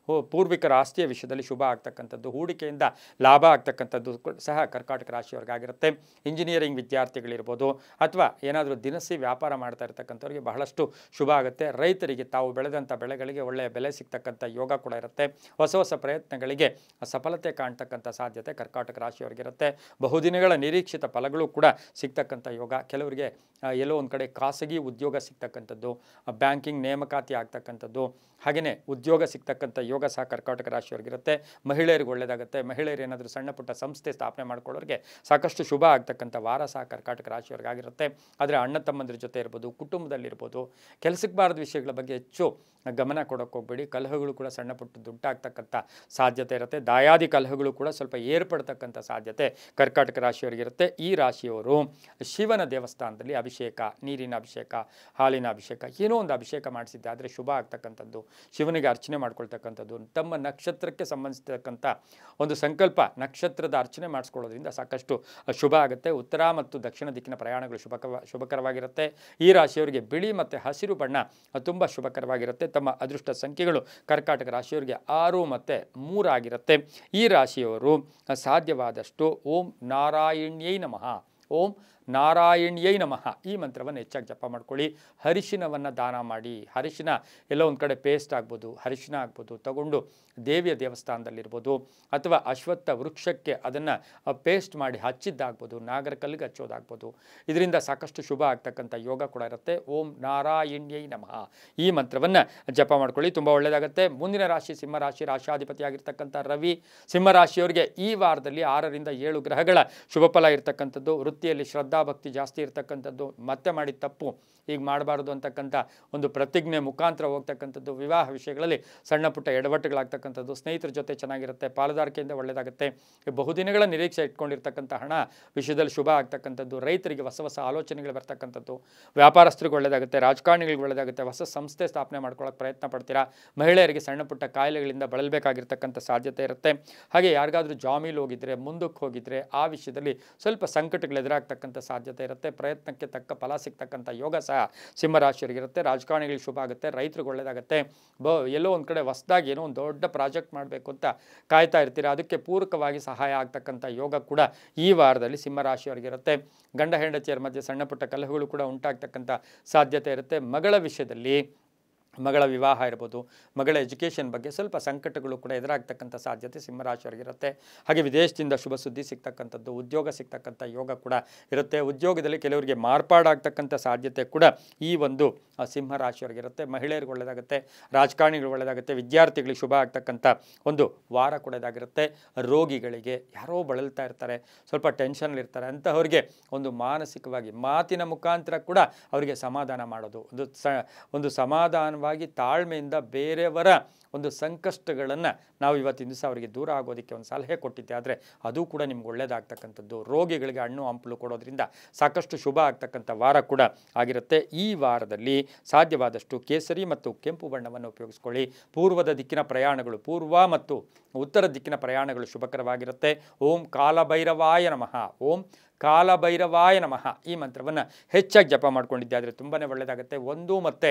ಪೂರ್ವಿಕರ ಆಸ್ತಿಯ ವಿಷಯದಲ್ಲಿ ಶುಭ ಆಗ್ತಕ್ಕಂಥದ್ದು, ಹೂಡಿಕೆಯಿಂದ ಲಾಭ ಆಗ್ತಕ್ಕಂಥದ್ದು ಸಹ ಕರ್ಕಾಟಕ ರಾಶಿಯವರಿಗಾಗಿರುತ್ತೆ. ಇಂಜಿನಿಯರಿಂಗ್ ವಿದ್ಯಾರ್ಥಿಗಳಿರ್ಬೋದು, ಅಥವಾ ಏನಾದರೂ ದಿನಸಿ ವ್ಯಾಪಾರ ಮಾಡ್ತಾ ಇರ್ತಕ್ಕಂಥವ್ರಿಗೆ ಬಹಳಷ್ಟು ಶುಭ ಆಗುತ್ತೆ. ರೈತರಿಗೆ ತಾವು ಬೆಳೆದಂಥ ಬೆಳೆಗಳಿಗೆ ಒಳ್ಳೆಯ ಬೆಲೆ ಸಿಗ್ತಕ್ಕಂಥ ಯೋಗ ಕೂಡ ಇರುತ್ತೆ. ಹೊಸ ಪ್ರಯತ್ನಗಳಿಗೆ ಸಫಲತೆ ಕಾಣ್ತಕ್ಕಂಥ ಸಾಧ್ಯತೆ ಕರ್ಕಾಟಕ ರಾಶಿಯವರಿಗಿರುತ್ತೆ. ಬಹುದಿನಗಳ ನಿರೀಕ್ಷಿತ ಫಲಗಳು ಕೂಡ ಸಿಗ್ತಕ್ಕಂಥ ಯೋಗ. ಕೆಲವರಿಗೆ ಎಲ್ಲೋ ಒಂದು ಕಡೆ ಖಾಸಗಿ ಉದ್ಯೋಗ ಸಿಗ್ತಕ್ಕಂಥದ್ದು, ಬ್ಯಾಂಕಿಂಗ್ ನೇಮಕಾತಿ ಆಗ್ತಕ್ಕಂಥದ್ದು, ಹಾಗೆಯೇ ಉದ್ಯೋಗ ಸಿಗ್ತಕ್ಕಂಥ ಯೋಗ ಸಹ ಕರ್ಕಾಟಕ ರಾಶಿಯವರಿಗಿರುತ್ತೆ. ಮಹಿಳೆಯರಿಗೆ ಒಳ್ಳೆಯದಾಗುತ್ತೆ. ಮಹಿಳೆಯರು ಏನಾದರೂ ಸಣ್ಣ ಪುಟ್ಟ ಸಂಸ್ಥೆ ಸ್ಥಾಪನೆ ಮಾಡ್ಕೊಳ್ಳೋರಿಗೆ ಸಾಕಷ್ಟು ಶುಭ ಆಗ್ತಕ್ಕಂಥ ವಾರ ಸಹ ಕರ್ಕಾಟಕ ರಾಶಿಯವರಿಗಾಗಿರುತ್ತೆ. ಆದರೆ ಅಣ್ಣ ತಮ್ಮಂದ್ರ ಜೊತೆ ಇರ್ಬೋದು, ಕುಟುಂಬದಲ್ಲಿರ್ಬೋದು, ಕೆಲಸಕ್ಕೆ ಬಾರದ ವಿಷಯಗಳ ಬಗ್ಗೆ ಹೆಚ್ಚು ಗಮನ ಕೊಡೋಕ್ಕೆ ಹೋಗಬೇಡಿ. ಕಲಹಗಳು ಕೂಡ ಸಣ್ಣ ಪುಟ್ಟ ದುಡ್ಡಾಗ್ತಕ್ಕಂಥ ಸಾಧ್ಯತೆ ಇರುತ್ತೆ. ದಾಯಾದಿ ಕಲಹಗಳು ಕೂಡ ಸ್ವಲ್ಪ ಏರ್ಪಡ್ತಕ್ಕಂಥ ಸಾಧ್ಯತೆ ಕರ್ಕಾಟಕ ರಾಶಿಯವರಿಗಿರುತ್ತೆ. ಈ ರಾಶಿಯವರು ಶಿವನ ದೇವಸ್ಥಾನದಲ್ಲಿ ಅಭಿಷೇಕ, ನೀರಿನ ಅಭಿಷೇಕ, ಹಾಲಿನ ಅಭಿಷೇಕ, ಏನೋ ಒಂದು ಅಭಿಷೇಕ ಮಾಡಿಸಿದ್ದೆ ಆದರೆ ಶುಭ ಆಗ್ತಕ್ಕಂಥದ್ದು, ಶಿವನಿಗೆ ಅರ್ಚನೆ ಮಾಡ್ಕೊಳ್ತಕ್ಕಂಥದ್ದು, ತಮ್ಮ ನಕ್ಷತ್ರಕ್ಕೆ ಸಂಬಂಧಿಸಿರ್ತಕ್ಕಂಥ ಒಂದು ಸಂಕಲ್ಪ ನಕ್ಷತ್ರದ ಅರ್ಚನೆ ಮಾಡಿಸ್ಕೊಳ್ಳೋದ್ರಿಂದ ಸಾಕಷ್ಟು ಶುಭ ಆಗುತ್ತೆ. ಉತ್ತರ ಮತ್ತು ದಕ್ಷಿಣ ದಿಕ್ಕಿನ ಪ್ರಯಾಣಗಳು ಶುಭಕರವಾಗಿರುತ್ತೆ. ಈ ರಾಶಿಯವರಿಗೆ ಬಿಳಿ ಮತ್ತು ಹಸಿರು ಬಣ್ಣ ತುಂಬ ಶುಭಕರವಾಗಿರುತ್ತೆ. ತಮ್ಮ ಅದೃಷ್ಟ ಸಂಖ್ಯೆಗಳು ಕರ್ಕಾಟಕ ರಾಶಿಯವರಿಗೆ 6 ಮತ್ತು 3 ಆಗಿರುತ್ತೆ. ಈ ರಾಶಿಯವರು ಸಾಧ್ಯವಾದಷ್ಟು ಓಂ ನಾರಾಯಣ್ಯೈ ನಮಃ, ಓಂ ನಾರಾಯಣ್ಯೈ ನಮಃ ಈ ಮಂತ್ರವನ್ನು ಹೆಚ್ಚಾಗಿ ಜಪ ಮಾಡ್ಕೊಳ್ಳಿ. ಅರಿಶಿನವನ್ನು ದಾನ ಮಾಡಿ. ಅರಿಶಿನ ಎಲ್ಲೋ ಒಂದು ಕಡೆ ಪೇಸ್ಟ್ ಆಗ್ಬೋದು, ಅರಿಶಿನ ಆಗ್ಬೋದು, ತಗೊಂಡು ದೇವಿಯ ದೇವಸ್ಥಾನದಲ್ಲಿರ್ಬೋದು ಅಥವಾ ಅಶ್ವತ್ಥ ವೃಕ್ಷಕ್ಕೆ ಅದನ್ನು ಪೇಸ್ಟ್ ಮಾಡಿ ಹಚ್ಚಿದ್ದಾಗ್ಬೋದು, ನಾಗರ ಕಲ್ಲಿಗೆ ಹಚ್ಚೋದಾಗ್ಬೋದು. ಇದರಿಂದ ಸಾಕಷ್ಟು ಶುಭ ಆಗ್ತಕ್ಕಂಥ ಯೋಗ ಕೂಡ ಇರುತ್ತೆ. ಓಂ ನಾರಾಯಣ್ಯೈ ನಮಃ ಈ ಮಂತ್ರವನ್ನು ಜಪ ಮಾಡ್ಕೊಳ್ಳಿ, ತುಂಬ ಒಳ್ಳೆಯದಾಗುತ್ತೆ. ಮುಂದಿನ ರಾಶಿ ಸಿಂಹರಾಶಿ, ರಾಶಿಯಾಧಿಪತಿಯಾಗಿರ್ತಕ್ಕಂಥ ರವಿ. ಸಿಂಹರಾಶಿಯವರಿಗೆ ಈ ವಾರದಲ್ಲಿ 6 ರಿಂದ 7 ಗ್ರಹಗಳ ಶುಭ ಫಲ ಇರ್ತಕ್ಕಂಥದ್ದು. ವೃತ್ತಿಯಲ್ಲಿ ಶ್ರದ್ಧಾಭಕ್ತಿ ಜಾಸ್ತಿ ಇರ್ತಕ್ಕಂಥದ್ದು. ಮತ್ತೆ ಮಾಡಿದ ತಪ್ಪು ಈಗ ಮಾಡಬಾರ್ದು ಅಂತಕ್ಕಂಥ ಒಂದು ಪ್ರತಿಜ್ಞೆ ಮುಖಾಂತರ ಹೋಗ್ತಕ್ಕಂಥದ್ದು. ವಿವಾಹ ವಿಷಯಗಳಲ್ಲಿ ಸಣ್ಣ ಪುಟ್ಟ ಎಡವಟ್ಟುಗಳಾಗ್ತಕ್ಕಂಥದ್ದು. ಸ್ನೇಹಿತರ ಜೊತೆ ಚೆನ್ನಾಗಿರುತ್ತೆ. ಪಾಲುದಾರಿಕೆಯಿಂದ ಒಳ್ಳೆಯದಾಗುತ್ತೆ. ಬಹುದಿನಗಳ ನಿರೀಕ್ಷೆ ಇಟ್ಕೊಂಡಿರ್ತಕ್ಕಂಥ ಹಣ ವಿಷಯದಲ್ಲಿ ಶುಭ ಆಗ್ತಕ್ಕಂಥದ್ದು. ರೈತರಿಗೆ ಹೊಸ ಹೊಸ ಆಲೋಚನೆಗಳು ಬರ್ತಕ್ಕಂಥದ್ದು. ವ್ಯಾಪಾರಸ್ಥರಿಗೆ ಒಳ್ಳೆಯದಾಗುತ್ತೆ. ರಾಜಕಾರಣಿಗಳಿಗೆ ಒಳ್ಳೆಯದಾಗುತ್ತೆ. ಹೊಸ ಸಂಸ್ಥೆ ಸ್ಥಾಪನೆ ಮಾಡ್ಕೊಳ್ಳೋಕೆ ಪ್ರಯತ್ನ ಪಡ್ತೀರಾ. ಮಹಿಳೆಯರಿಗೆ ಸಣ್ಣ ಪುಟ್ಟ ಕಾಯಿಲೆಗಳಿಂದ ಬಳಲಬೇಕಾಗಿರ್ತಕ್ಕಂಥ ಸಾಧ್ಯತೆ ಇರುತ್ತೆ. ಹಾಗೆ ಯಾರಿಗಾದ್ರೂ ಜಾಮೀನು ಹೋಗಿದ್ರೆ, ಮುಂದಕ್ಕೆ ಹೋಗಿದ್ರೆ ಆ ವಿಷಯದಲ್ಲಿ ಸ್ವಲ್ಪ ಸಂಕಟಗಳು ಎದುರಾಗ್ತಕ್ಕಂಥ ಸಾಧ್ಯತೆ ಇರುತ್ತೆ. ಪ್ರಯತ್ನಕ್ಕೆ ತಕ್ಕ ಫಲ ಸಿಗ್ತಕ್ಕಂಥ ಯೋಗ ಸಹ ಸಿಂಹರಾಶಿಯವರಿಗಿರುತ್ತೆ. ರಾಜಕಾರಣಿಗಳಿಗೆ ಶುಭ ಆಗುತ್ತೆ. ರೈತರಿಗೆ ಒಳ್ಳೆಯದಾಗುತ್ತೆ. ಎಲ್ಲೋ ಒಂದು ಕಡೆ ಹೊಸದಾಗಿ ಏನೋ ಒಂದು ದೊಡ್ಡ ಪ್ರಾಜೆಕ್ಟ್ ಮಾಡಬೇಕು ಅಂತ ಕಾಯ್ತಾ ಇರ್ತೀರ. ಅದಕ್ಕೆ ಪೂರಕವಾಗಿ ಸಹಾಯ ಆಗ್ತಕ್ಕಂಥ ಯೋಗ ಕೂಡ ಈ ವಾರದಲ್ಲಿ ಸಿಂಹರಾಶಿಯವರಿಗಿರುತ್ತೆ. ಗಂಡ ಹೆಂಡತಿಯರ ಮಧ್ಯೆ ಸಣ್ಣ ಪುಟ್ಟ ಕಲಹಗಳು ಕೂಡ ಉಂಟಾಗ್ತಕ್ಕಂಥ ಸಾಧ್ಯತೆ ಇರುತ್ತೆ. ಮಗಳ ವಿಷಯದಲ್ಲಿ ಮಗಳ ವಿವಾಹ ಇರ್ಬೋದು, ಮಗಳ ಎಜುಕೇಷನ್ ಬಗ್ಗೆ ಸ್ವಲ್ಪ ಸಂಕಟಗಳು ಕೂಡ ಎದುರಾಗ್ತಕ್ಕಂಥ ಸಾಧ್ಯತೆ ಸಿಂಹರಾಶಿಯವರಿಗಿರುತ್ತೆ. ಹಾಗೆ ವಿದೇಶದಿಂದ ಶುಭ ಸುದ್ದಿ ಸಿಗ್ತಕ್ಕಂಥದ್ದು, ಉದ್ಯೋಗ ಸಿಗ್ತಕ್ಕಂಥ ಯೋಗ ಕೂಡ ಇರುತ್ತೆ. ಉದ್ಯೋಗದಲ್ಲಿ ಕೆಲವರಿಗೆ ಮಾರ್ಪಾಡಾಗ್ತಕ್ಕಂಥ ಸಾಧ್ಯತೆ ಕೂಡ ಈ ಒಂದು ಸಿಂಹರಾಶಿಯವರಿಗಿರುತ್ತೆ. ಮಹಿಳೆಯರಿಗೆ ಒಳ್ಳೆಯದಾಗುತ್ತೆ. ರಾಜಕಾರಣಿಗಳು ಒಳ್ಳೆಯದಾಗುತ್ತೆ. ವಿದ್ಯಾರ್ಥಿಗಳಿಗೆ ಶುಭ ಆಗ್ತಕ್ಕಂಥ ಒಂದು ವಾರ ಕೂಡ ಇದಾಗಿರುತ್ತೆ. ರೋಗಿಗಳಿಗೆ ಯಾರೋ ಬಳಲ್ತಾ ಇರ್ತಾರೆ, ಸ್ವಲ್ಪ ಟೆನ್ಷನಲ್ಲಿರ್ತಾರೆ, ಅಂಥವ್ರಿಗೆ ಒಂದು ಮಾನಸಿಕವಾಗಿ ಮಾತಿನ ಮುಖಾಂತರ ಕೂಡ ಅವರಿಗೆ ಸಮಾಧಾನ ಮಾಡೋದು, ಒಂದು ಸಮಾಧಾನ ತಾಳ್ಮೆಯಿಂದ ಬೇರೆಯವರ ಒಂದು ಸಂಕಷ್ಟಗಳನ್ನು ನಾವು ಇವತ್ತಿನ ದಿವಸ ಅವರಿಗೆ ದೂರ ಆಗೋದಕ್ಕೆ ಒಂದು ಸಲಹೆ ಕೊಟ್ಟಿದ್ದೆ. ಆದರೆ ಅದು ಕೂಡ ನಿಮ್ಗೆ ಒಳ್ಳೆಯದಾಗ್ತಕ್ಕಂಥದ್ದು. ರೋಗಿಗಳಿಗೆ ಹಣ್ಣು ಹಂಪಲು ಕೊಡೋದ್ರಿಂದ ಸಾಕಷ್ಟು ಶುಭ ಆಗ್ತಕ್ಕಂಥ ವಾರ ಕೂಡ ಆಗಿರುತ್ತೆ. ಈ ವಾರದಲ್ಲಿ ಸಾಧ್ಯವಾದಷ್ಟು ಕೇಸರಿ ಮತ್ತು ಕೆಂಪು ಬಣ್ಣವನ್ನು ಉಪಯೋಗಿಸ್ಕೊಳ್ಳಿ. ಪೂರ್ವದ ದಿಕ್ಕಿನ ಪ್ರಯಾಣಗಳು, ಪೂರ್ವ ಮತ್ತು ಉತ್ತರ ದಿಕ್ಕಿನ ಪ್ರಯಾಣಗಳು ಶುಭಕರವಾಗಿರುತ್ತೆ. ಓಂ ಕಾಲಭೈರವಾಯ ನಮಃ. ಓಂ ಕಾಲಭೈರವಾಯ ನಮಃ ಈ ಮಂತ್ರವನ್ನು ಹೆಚ್ಚಾಗಿ ಜಪ ಮಾಡ್ಕೊಂಡಿದ್ದೆ ಆದರೆ ತುಂಬಾ ಒಳ್ಳೆಯದಾಗುತ್ತೆ. 1 ಮತ್ತು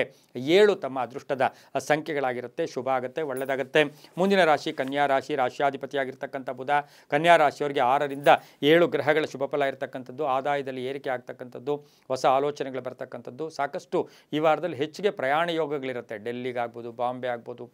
7 ತಮ್ಮ ಅದೃಷ್ಟದ ಸಂಖ್ಯೆಗಳಾಗಿರುತ್ತೆ. ಶುಭ ಆಗುತ್ತೆ, ಒಳ್ಳೆಯದಾಗುತ್ತೆ. ಮುಂದಿನ ರಾಶಿ ಕನ್ಯಾ ರಾಶಿ, ರಾಶಿಯಾಧಿಪತಿಯಾಗಿರ್ತಕ್ಕಂಥ ಬುಧ. ಕನ್ಯಾ ರಾಶಿಯವರಿಗೆ 6 ರಿಂದ 7 ಗ್ರಹಗಳ ಶುಭ ಫಲ ಇರತಕ್ಕಂಥದ್ದು. ಆದಾಯದಲ್ಲಿ ಏರಿಕೆ ಆಗ್ತಕ್ಕಂಥದ್ದು, ಹೊಸ ಆಲೋಚನೆಗಳು ಬರ್ತಕ್ಕಂಥದ್ದು. ಸಾಕಷ್ಟು ಈ ವಾರದಲ್ಲಿ ಹೆಚ್ಚಿಗೆ ಪ್ರಯಾಣ ಯೋಗಗಳಿರುತ್ತೆ. ಡೆಲ್ಲಿಗಾಗ್ಬೋದು, ಬಾಂಬೆ ಆಗ್ಬೋದು,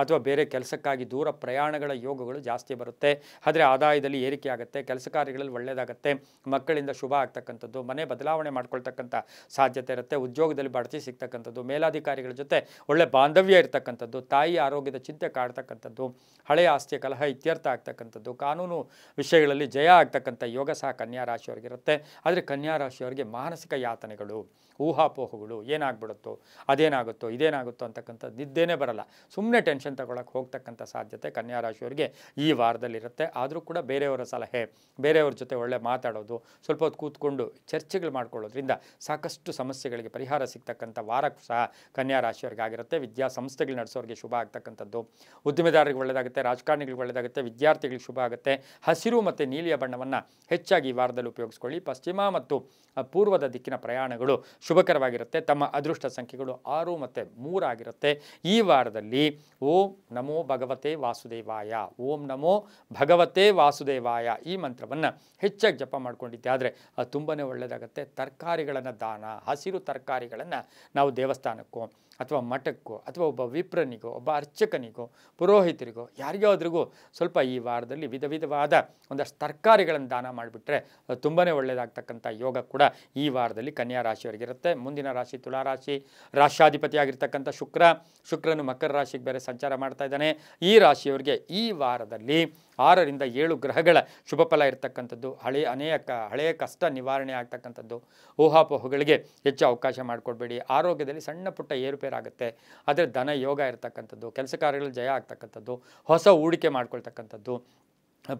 ಅಥವಾ ಬೇರೆ ಕೆಲಸಕ್ಕಾಗಿ ದೂರ ಪ್ರಯಾಣಗಳ ಯೋಗಗಳು ಜಾಸ್ತಿ ಬರುತ್ತೆ. ಆದರೆ ಆದಾಯದಲ್ಲಿ ಏರಿಕೆ ಆಗುತ್ತೆ. ಕೆಲಸ ಕಾರ್ಯಗಳಲ್ಲಿ ಒಳ್ಳೆಯದಾಗುತ್ತೆ. ಮಕ್ಕಳಿಂದ ಶುಭ ಆಗ್ತಕ್ಕಂಥದ್ದು. ಮನೆ ಬದಲಾವಣೆ ಮಾಡ್ಕೊಳ್ತಕ್ಕಂಥ ಸಾಧ್ಯತೆ ಇರುತ್ತೆ. ಉದ್ಯೋಗದಲ್ಲಿ ಬಡ್ತಿ ಸಿಗ್ತಕ್ಕಂಥದ್ದು. ಮೇಲಾಧಿಕಾರಿಗಳ ಜೊತೆ ಒಳ್ಳೆ ಬಾಂಧವ್ಯ ಇರ್ತಕ್ಕಂಥದ್ದು. ತಾಯಿ ಆರೋಗ್ಯದ ಚಿಂತೆ ಕಾಡ್ತಕ್ಕಂಥದ್ದು. ಹಳೆಯ ಆಸ್ತಿಯ ಕಲಹ ಇತ್ಯರ್ಥ ಆಗ್ತಕ್ಕಂಥದ್ದು. ಕಾನೂನು ವಿಷಯಗಳಲ್ಲಿ ಜಯ ಆಗ್ತಕ್ಕಂಥ ಯೋಗ ಸಹ ಕನ್ಯಾ ರಾಶಿಯವರಿಗಿರುತ್ತೆ. ಆದರೆ ಕನ್ಯಾ ರಾಶಿಯವರಿಗೆ ಮಾನಸಿಕ ಯಾತನೆಗಳು, ಊಹಾಪೋಹಗಳು, ಏನಾಗ್ಬಿಡುತ್ತೋ, ಅದೇನಾಗುತ್ತೋ, ಇದೇನಾಗುತ್ತೋ ಅಂತಕ್ಕಂಥದ್ದು ನಿದ್ದೇನೆ ಬರಲ್ಲ. ಸುಮ್ಮನೆ ಟೆನ್ಷನ್ ತಗೊಳಕ್ಕೆ ಹೋಗ್ತಕ್ಕಂಥ ಸಾಧ್ಯತೆ ಕನ್ಯಾ ರಾಶಿಯವರಿಗೆ ಈ ವಾರದಲ್ಲಿರುತ್ತೆ. ಆದರೂ ಕೂಡ ಬೇರೆಯವರ ಸಲಹೆ, ಬೇರೆಯವ್ರ ಜೊತೆ ಒಳ್ಳೆ ಮಾತಾಡೋದು, ಸ್ವಲ್ಪ ಹೊತ್ತು ಕೂತ್ಕೊಂಡು ಚರ್ಚೆಗಳು ಮಾಡ್ಕೊಳ್ಳೋದ್ರಿಂದ ಸಾಕಷ್ಟು ಸಮಸ್ಯೆಗಳಿಗೆ ಪರಿಹಾರ ಸಿಗ್ತಕ್ಕಂಥ ವಾರಕ್ಕೂ ಸಹ ಕನ್ಯಾ ರಾಶಿಯವರಿಗೆ ಆಗಿರುತ್ತೆ. ವಿದ್ಯಾಸಂಸ್ಥೆಗಳು ನಡೆಸೋರಿಗೆ ಶುಭ ಆಗ್ತಕ್ಕಂಥದ್ದು. ಉದ್ದಿಮೆದಾರರಿಗೆ ಒಳ್ಳೆಯದಾಗುತ್ತೆ. ರಾಜಕಾರಣಿಗಳಿಗೆ ಒಳ್ಳೆಯದಾಗುತ್ತೆ. ವಿದ್ಯಾರ್ಥಿಗಳಿಗೆ ಶುಭ ಆಗುತ್ತೆ. ಹಸಿರು ಮತ್ತು ನೀಲಿಯ ಬಣ್ಣವನ್ನು ಹೆಚ್ಚಾಗಿ ಈ ವಾರದಲ್ಲಿ ಉಪಯೋಗಿಸ್ಕೊಳ್ಳಿ. ಪಶ್ಚಿಮ ಮತ್ತು ಪೂರ್ವದ ದಿಕ್ಕಿನ ಪ್ರಯಾಣಗಳು ಶುಭಕರವಾಗಿರುತ್ತೆ. ತಮ್ಮ ಅದೃಷ್ಟ ಸಂಖ್ಯೆಗಳು 6 ಮತ್ತು 3 ಆಗಿರುತ್ತೆ. ಈ ವಾರದಲ್ಲಿ ಓಂ ನಮೋ ಭಗವತೆ ವಾಸುದೇವಾಯ, ಓಂ ನಮೋ ಭಗವತೆ ವಾಸುದೇವಾಯ ಈ ಮಂತ್ರವನ್ನು ಹೆಚ್ಚಾಗಿ ಜಪ ಮಾಡ್ಕೊಂಡಿದ್ದೆ ಆದರೆ ಅದು ತುಂಬಾ ಒಳ್ಳೆಯದಾಗುತ್ತೆ. ತರಕಾರಿಗಳನ್ನು ದಾನ, ಹಸಿರು ತರಕಾರಿಗಳನ್ನು ನಾವು ದೇವಸ್ಥಾನಕ್ಕೋ ಅಥವಾ ಮಠಕ್ಕೋ ಅಥವಾ ಒಬ್ಬ ವಿಪ್ರನಿಗೋ, ಒಬ್ಬ ಅರ್ಚಕನಿಗೋ, ಪುರೋಹಿತರಿಗೋ, ಯಾರಿಗಾದ್ರಿಗೂ ಸ್ವಲ್ಪ ಈ ವಾರದಲ್ಲಿ ವಿಧ ವಿಧವಾದ ಒಂದಷ್ಟು ತರಕಾರಿಗಳನ್ನು ದಾನ ಮಾಡಿಬಿಟ್ರೆ ತುಂಬಾ ಒಳ್ಳೆಯದಾಗ್ತಕ್ಕಂಥ ಯೋಗ ಕೂಡ ಈ ವಾರದಲ್ಲಿ ಕನ್ಯಾ ರಾಶಿಯವರಿಗಿರುತ್ತೆ. ಮುಂದಿನ ರಾಶಿ ತುಲಾರಾಶಿ. ರಾಶಿಯಾಧಿಪತಿಯಾಗಿರ್ತಕ್ಕಂಥ ಶುಕ್ರನು ಮಕರ ರಾಶಿಗೆ ಬೇರೆ ಸಂಚಾರ ಮಾಡ್ತಾ ಇದ್ದಾನೆ. ಈ ರಾಶಿಯವರಿಗೆ ಈ ವಾರದಲ್ಲಿ 6 ರಿಂದ 7 ಗ್ರಹಗಳ ಶುಭ ಫಲ ಇರ್ತಕ್ಕಂಥದ್ದು. ಹಳೆಯ ಕಷ್ಟ ನಿವಾರಣೆ ಆಗ್ತಕ್ಕಂಥದ್ದು. ಊಹಾಪೋಹಗಳಿಗೆ ಹೆಚ್ಚು ಅವಕಾಶ ಮಾಡಿಕೊಡ್ಬೇಡಿ. ಆರೋಗ್ಯದಲ್ಲಿ ಸಣ್ಣ ಪುಟ್ಟ ಏರುಪೇರಾಗುತ್ತೆ. ಆದರೆ ಧನ ಯೋಗ ಇರ್ತಕ್ಕಂಥದ್ದು. ಕೆಲಸ ಕಾರ್ಯಗಳಲ್ಲಿ ಜಯ ಆಗ್ತಕ್ಕಂಥದ್ದು. ಹೊಸ ಹೂಡಿಕೆ ಮಾಡ್ಕೊಳ್ತಕ್ಕಂಥದ್ದು.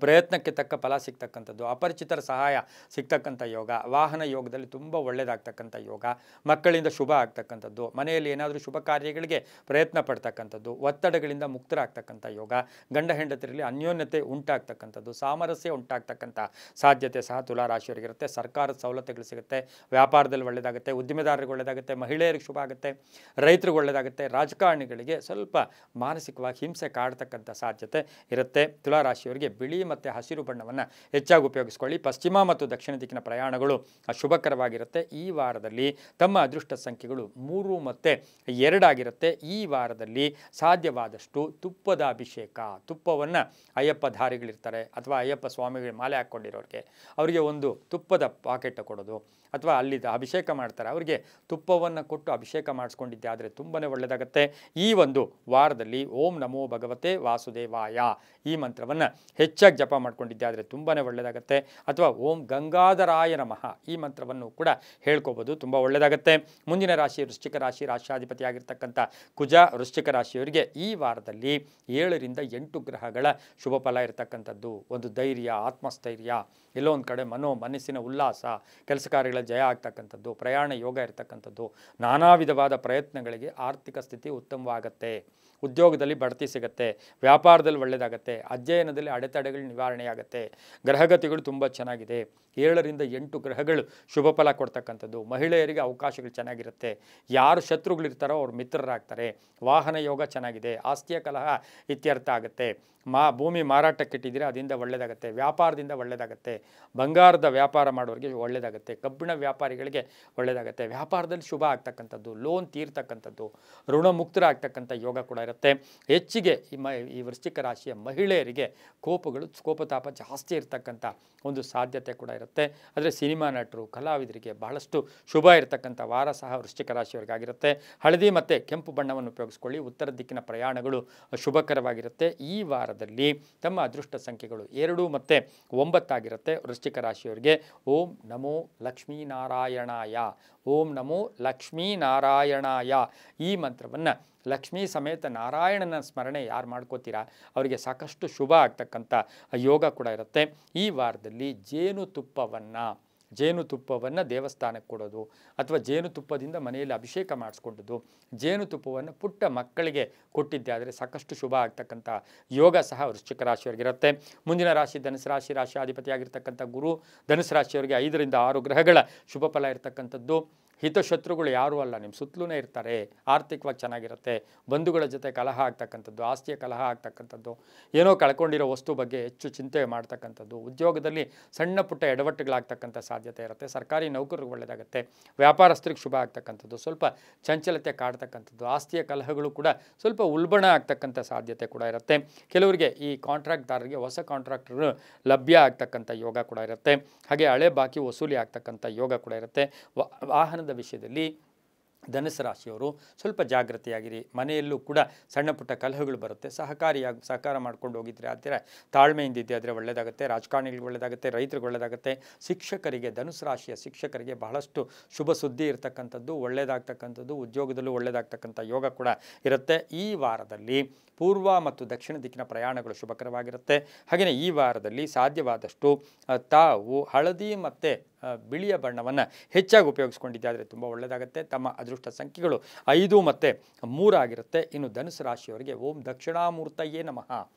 ಪ್ರಯತ್ನಕ್ಕೆ ತಕ್ಕ ಫಲ ಸಿಗ್ತಕ್ಕಂಥದ್ದು. ಅಪರಿಚಿತರ ಸಹಾಯ ಸಿಗ್ತಕ್ಕಂಥ ಯೋಗ. ವಾಹನ ಯೋಗದಲ್ಲಿ ತುಂಬ ಒಳ್ಳೆಯದಾಗ್ತಕ್ಕಂಥ ಯೋಗ. ಮಕ್ಕಳಿಂದ ಶುಭ ಆಗ್ತಕ್ಕಂಥದ್ದು. ಮನೆಯಲ್ಲಿ ಏನಾದರೂ ಶುಭ ಕಾರ್ಯಗಳಿಗೆ ಪ್ರಯತ್ನ ಪಡ್ತಕ್ಕಂಥದ್ದು. ಒತ್ತಡಗಳಿಂದ ಮುಕ್ತರಾಗ್ತಕ್ಕಂಥ ಯೋಗ. ಗಂಡ ಹೆಂಡತಿರಲ್ಲಿ ಅನ್ಯೋನ್ಯತೆ ಉಂಟಾಗ್ತಕ್ಕಂಥದ್ದು. ಸಾಮರಸ್ಯ ಉಂಟಾಗ್ತಕ್ಕಂಥ ಸಾಧ್ಯತೆ ಸಹ ತುಲಾರಾಶಿಯವರಿಗಿರುತ್ತೆ. ಸರ್ಕಾರದ ಸವಲತ್ತುಗಳು ಸಿಗುತ್ತೆ. ವ್ಯಾಪಾರದಲ್ಲಿ ಒಳ್ಳೆಯದಾಗುತ್ತೆ. ಉದ್ದಿಮೆದಾರರಿಗೆ ಒಳ್ಳೆಯದಾಗುತ್ತೆ. ಮಹಿಳೆಯರಿಗೆ ಶುಭ ಆಗುತ್ತೆ. ರೈತರಿಗೆ ಒಳ್ಳೆಯದಾಗುತ್ತೆ. ರಾಜಕಾರಣಿಗಳಿಗೆ ಸ್ವಲ್ಪ ಮಾನಸಿಕವಾಗಿ ಹಿಂಸೆ ಕಾಡ್ತಕ್ಕಂಥ ಸಾಧ್ಯತೆ ಇರುತ್ತೆ. ತುಲಾರಾಶಿಯವರಿಗೆ ಬಿಳಿ ಬಿಳಿ ಮತ್ತು ಹಸಿರು ಬಣ್ಣವನ್ನು ಹೆಚ್ಚಾಗಿ ಉಪಯೋಗಿಸ್ಕೊಳ್ಳಿ. ಪಶ್ಚಿಮ ಮತ್ತು ದಕ್ಷಿಣ ದಿಕ್ಕಿನ ಪ್ರಯಾಣಗಳು ಶುಭಕರವಾಗಿರುತ್ತೆ. ಈ ವಾರದಲ್ಲಿ ತಮ್ಮ ಅದೃಷ್ಟ ಸಂಖ್ಯೆಗಳು 3 ಮತ್ತು 2 ಆಗಿರುತ್ತೆ. ಈ ವಾರದಲ್ಲಿ ಸಾಧ್ಯವಾದಷ್ಟು ತುಪ್ಪದ ಅಭಿಷೇಕ, ತುಪ್ಪವನ್ನು ಅಯ್ಯಪ್ಪ ಧಾರಿಗಳಿರ್ತಾರೆ ಅಥವಾ ಅಯ್ಯಪ್ಪ ಸ್ವಾಮಿಗಳು ಮಾಲೆ ಹಾಕ್ಕೊಂಡಿರೋರಿಗೆ ಅವರಿಗೆ ಒಂದು ತುಪ್ಪದ ಪಾಕೆಟ್ ಕೊಡೋದು, ಅಥವಾ ಅಲ್ಲಿ ಅಭಿಷೇಕ ಮಾಡ್ತಾರೆ ಅವರಿಗೆ ತುಪ್ಪವನ್ನು ಕೊಟ್ಟು ಅಭಿಷೇಕ ಮಾಡಿಸ್ಕೊಂಡಿದ್ದೆ ಆದರೆ ತುಂಬಾ ಒಳ್ಳೆಯದಾಗುತ್ತೆ. ಈ ಒಂದು ವಾರದಲ್ಲಿ ಓಂ ನಮೋ ಭಗವತೆ ವಾಸುದೇವಾಯ ಈ ಮಂತ್ರವನ್ನು ಹೆಚ್ಚಾಗಿ ಜಪ ಮಾಡ್ಕೊಂಡಿದ್ದೆ ಆದರೆ ತುಂಬಾ ಒಳ್ಳೆಯದಾಗುತ್ತೆ. ಅಥವಾ ಓಂ ಗಂಗಾಧರಾಯ ನಮಃ ಈ ಮಂತ್ರವನ್ನು ಕೂಡ ಹೇಳ್ಕೋಬೋದು, ತುಂಬ ಒಳ್ಳೆಯದಾಗುತ್ತೆ. ಮುಂದಿನ ರಾಶಿ ವೃಶ್ಚಿಕ ರಾಶಿ, ರಾಷ್ಟ್ರಾಧಿಪತಿ ಆಗಿರ್ತಕ್ಕಂಥ ಕುಜ ವೃಶ್ಚಿಕ ರಾಶಿಯವರಿಗೆ ಈ ವಾರದಲ್ಲಿ 7 ರಿಂದ 8 ಗ್ರಹಗಳ ಶುಭ ಫಲ ಇರತಕ್ಕಂಥದ್ದು. ಒಂದು ಧೈರ್ಯ, ಆತ್ಮಸ್ಥೈರ್ಯ, ಎಲ್ಲೋ ಒಂದು ಕಡೆ ಮನಸ್ಸಿನ ಉಲ್ಲಾಸ, ಕೆಲಸ ಕಾರ್ಯಗಳ ಜಯ ಆಗ್ತಕ್ಕಂಥದ್ದು, ಪ್ರಯಾಣ ಯೋಗ ಇರತಕ್ಕಂಥದ್ದು, ನಾನಾ ವಿಧವಾದ ಪ್ರಯತ್ನಗಳಿಗೆ ಆರ್ಥಿಕ ಸ್ಥಿತಿ ಉತ್ತಮವಾಗುತ್ತೆ. ಉದ್ಯೋಗದಲ್ಲಿ ಬಡ್ತಿ ಸಿಗುತ್ತೆ, ವ್ಯಾಪಾರದಲ್ಲಿ ಒಳ್ಳೆಯದಾಗುತ್ತೆ, ಅಧ್ಯಯನದಲ್ಲಿ ಅಡೆತಡೆಗಳು ನಿವಾರಣೆಯಾಗುತ್ತೆ. ಗ್ರಹಗತಿಗಳು ತುಂಬ ಚೆನ್ನಾಗಿದೆ. 7 ರಿಂದ 8 ಗ್ರಹಗಳು ಶುಭ ಫಲ ಕೊಡ್ತಕ್ಕಂಥದ್ದು. ಮಹಿಳೆಯರಿಗೆ ಅವಕಾಶಗಳು ಚೆನ್ನಾಗಿರುತ್ತೆ. ಯಾರು ಶತ್ರುಗಳಿರ್ತಾರೋ ಅವ್ರು ಮಿತ್ರರಾಗ್ತಾರೆ. ವಾಹನ ಯೋಗ ಚೆನ್ನಾಗಿದೆ. ಆಸ್ತಿಯ ಕಲಹ ಇತ್ಯರ್ಥ ಆಗುತ್ತೆ. ಭೂಮಿ ಮಾರಾಟಕ್ಕಿಟ್ಟಿದ್ದೀರಾ ಅದರಿಂದ ಒಳ್ಳೆಯದಾಗುತ್ತೆ. ವ್ಯಾಪಾರದಿಂದ ಒಳ್ಳೆಯದಾಗುತ್ತೆ. ಬಂಗಾರದ ವ್ಯಾಪಾರ ಮಾಡೋರಿಗೆ ಒಳ್ಳೆಯದಾಗುತ್ತೆ. ಕಬ್ಬಿಣ ವ್ಯಾಪಾರಿಗಳಿಗೆ ಒಳ್ಳೆಯದಾಗುತ್ತೆ. ವ್ಯಾಪಾರದಲ್ಲಿ ಶುಭ ಆಗ್ತಕ್ಕಂಥದ್ದು, ಲೋನ್ ತೀರ್ತಕ್ಕಂಥದ್ದು, ಋಣಮುಕ್ತರಾಗ್ತಕ್ಕಂಥ ಯೋಗ ಕೂಡ ಇರುತ್ತೆ. ಹೆಚ್ಚಿಗೆ ಈ ವೃಶ್ಚಿಕ ರಾಶಿಯ ಮಹಿಳೆಯರಿಗೆ ಕೋಪತಾಪ ಜಾಸ್ತಿ ಇರ್ತಕ್ಕಂಥ ಒಂದು ಸಾಧ್ಯತೆ ಕೂಡ ಇರುತ್ತೆ. ಆದರೆ ಸಿನಿಮಾ ನಟರು, ಕಲಾವಿದರಿಗೆ ಬಹಳಷ್ಟು ಶುಭ ಇರತಕ್ಕಂಥ ವಾರ ಸಹ ವೃಶ್ಚಿಕ ರಾಶಿಯವರಿಗಾಗಿರುತ್ತೆ. ಹಳದಿ ಮತ್ತು ಕೆಂಪು ಬಣ್ಣವನ್ನು ಉಪಯೋಗಿಸ್ಕೊಳ್ಳಿ. ಉತ್ತರ ದಿಕ್ಕಿನ ಪ್ರಯಾಣಗಳು ಶುಭಕರವಾಗಿರುತ್ತೆ. ಈ ವಾರದಲ್ಲಿ ತಮ್ಮ ಅದೃಷ್ಟ ಸಂಖ್ಯೆಗಳು 2 ಮತ್ತು 9 ಆಗಿರುತ್ತೆ. ವೃಶ್ಚಿಕ ರಾಶಿಯವರಿಗೆ ಓಂ ನಮೋ ಲಕ್ಷ್ಮೀನಾರಾಯಣಾಯ, ಓಂ ನಮೋ ಲಕ್ಷ್ಮೀನಾರಾಯಣಾಯ ಈ ಮಂತ್ರವನ್ನು ಲಕ್ಷ್ಮೀ ಸಮೇತ ನಾರಾಯಣನ ಸ್ಮರಣೆ ಯಾರು ಮಾಡ್ಕೋತೀರಾ ಅವರಿಗೆ ಸಾಕಷ್ಟು ಶುಭ ಆಗ್ತಕ್ಕಂಥ ಯೋಗ ಕೂಡ ಇರುತ್ತೆ. ಈ ವಾರದಲ್ಲಿ ಜೇನುತುಪ್ಪವನ್ನು ದೇವಸ್ಥಾನಕ್ಕೆ ಕೊಡೋದು, ಅಥವಾ ಜೇನುತುಪ್ಪದಿಂದ ಮನೆಯಲ್ಲಿ ಅಭಿಷೇಕ ಮಾಡಿಸ್ಕೊಂಡದ್ದು, ಜೇನುತುಪ್ಪವನ್ನು ಪುಟ್ಟ ಮಕ್ಕಳಿಗೆ ಕೊಟ್ಟಿದ್ದೆ ಆದರೆ ಸಾಕಷ್ಟು ಶುಭ ಆಗ್ತಕ್ಕಂಥ ಯೋಗ ಸಹ ವೃಶ್ಚಿಕ ರಾಶಿಯವರಿಗಿರುತ್ತೆ. ಮುಂದಿನ ರಾಶಿ ಧನುಸು ರಾಶಿ, ರಾಶಿಯಾಧಿಪತಿಯಾಗಿರ್ತಕ್ಕಂಥ ಗುರು. ಧನುಸು ರಾಶಿಯವರಿಗೆ 5 ರಿಂದ 6 ಗ್ರಹಗಳ ಶುಭ ಫಲ ಇರತಕ್ಕಂಥದ್ದು. ಹಿತಶತ್ರುಗಳು ಯಾರೂ ಅಲ್ಲ, ನಿಮ್ಮ ಸುತ್ತಲೂ ಇರ್ತಾರೆ. ಆರ್ಥಿಕವಾಗಿ ಚೆನ್ನಾಗಿರುತ್ತೆ. ಬಂಧುಗಳ ಜೊತೆ ಕಲಹ ಆಗ್ತಕ್ಕಂಥದ್ದು, ಆಸ್ತಿಯ ಕಲಹ ಆಗ್ತಕ್ಕಂಥದ್ದು, ಏನೋ ಕಳ್ಕೊಂಡಿರೋ ವಸ್ತು ಬಗ್ಗೆ ಹೆಚ್ಚು ಚಿಂತೆ ಮಾಡ್ತಕ್ಕಂಥದ್ದು, ಉದ್ಯೋಗದಲ್ಲಿ ಸಣ್ಣ ಪುಟ್ಟ ಎಡವಟ್ಟುಗಳಾಗ್ತಕ್ಕಂಥ ಸಾಧ್ಯತೆ ಇರುತ್ತೆ. ಸರ್ಕಾರಿ ನೌಕರರಿಗೆ ಒಳ್ಳೆಯದಾಗುತ್ತೆ. ವ್ಯಾಪಾರಸ್ಥರಿಗೆ ಶುಭ ಆಗ್ತಕ್ಕಂಥದ್ದು, ಸ್ವಲ್ಪ ಚಂಚಲತೆ ಕಾಡ್ತಕ್ಕಂಥದ್ದು, ಆಸ್ತಿಯ ಕಲಹಗಳು ಕೂಡ ಸ್ವಲ್ಪ ಉಲ್ಬಣ ಆಗ್ತಕ್ಕಂಥ ಸಾಧ್ಯತೆ ಕೂಡ ಇರುತ್ತೆ. ಕೆಲವರಿಗೆ ಈ ಕಾಂಟ್ರಾಕ್ಟ್ದಾರರಿಗೆ ಹೊಸ ಕಾಂಟ್ರಾಕ್ಟರ್ ಲಭ್ಯ ಆಗ್ತಕ್ಕಂಥ ಯೋಗ ಕೂಡ ಇರುತ್ತೆ. ಹಾಗೆ ಹಳೆ ಬಾಕಿ ವಸೂಲಿ ಆಗ್ತಕ್ಕಂಥ ಯೋಗ ಕೂಡ ಇರುತ್ತೆ. ವಾಹನದ ವಿಷಯದಲ್ಲಿ ಧನುಸು ರಾಶಿಯವರು ಸ್ವಲ್ಪ ಜಾಗೃತಿಯಾಗಿರಿ. ಮನೆಯಲ್ಲೂ ಕೂಡ ಸಣ್ಣ ಪುಟ್ಟ ಕಲಹಗಳು ಬರುತ್ತೆ. ಸಹಕಾರ ಮಾಡ್ಕೊಂಡು ಹೋಗಿದ್ರೆ ಆದರೆ ತಾಳ್ಮೆಯಿಂದ ಇದ್ದೆ ಆದರೆ ಒಳ್ಳೆಯದಾಗುತ್ತೆ. ರಾಜಕಾರಣಿಗಳಿಗೆ ಒಳ್ಳೆಯದಾಗುತ್ತೆ, ರೈತರಿಗೆ ಒಳ್ಳೆಯದಾಗುತ್ತೆ. ಶಿಕ್ಷಕರಿಗೆ, ಧನುಸು ರಾಶಿಯ ಶಿಕ್ಷಕರಿಗೆ ಬಹಳಷ್ಟು ಶುಭ ಸುದ್ದಿ ಇರತಕ್ಕಂಥದ್ದು, ಒಳ್ಳೆಯದಾಗ್ತಕ್ಕಂಥದ್ದು, ಉದ್ಯೋಗದಲ್ಲೂ ಒಳ್ಳೆಯದಾಗ್ತಕ್ಕಂಥ ಯೋಗ ಕೂಡ ಇರುತ್ತೆ. ಈ ವಾರದಲ್ಲಿ ಪೂರ್ವ ಮತ್ತು ದಕ್ಷಿಣ ದಿಕ್ಕಿನ ಪ್ರಯಾಣಗಳು ಶುಭಕರವಾಗಿರುತ್ತೆ. ಹಾಗೆಯೇ ಈ ವಾರದಲ್ಲಿ ಸಾಧ್ಯವಾದಷ್ಟು ತಾವು ಹಳದಿ ಮತ್ತು ಬಿಳಿಯ ಬಣ್ಣವನ್ನು ಹೆಚ್ಚಾಗಿ ಉಪಯೋಗಿಸ್ಕೊಂಡಿದ್ದೆ ಆದರೆ ತುಂಬ ಒಳ್ಳೆಯದಾಗುತ್ತೆ. ತಮ್ಮ ಅದೃಷ್ಟ ಸಂಖ್ಯೆಗಳು 5 ಮತ್ತು 3 ಆಗಿರುತ್ತೆ. ಇನ್ನು ಧನುಸು ರಾಶಿಯವರಿಗೆ ಓಂ ದಕ್ಷಿಣಾಮೂರ್ತಯೇ ನಮಃ,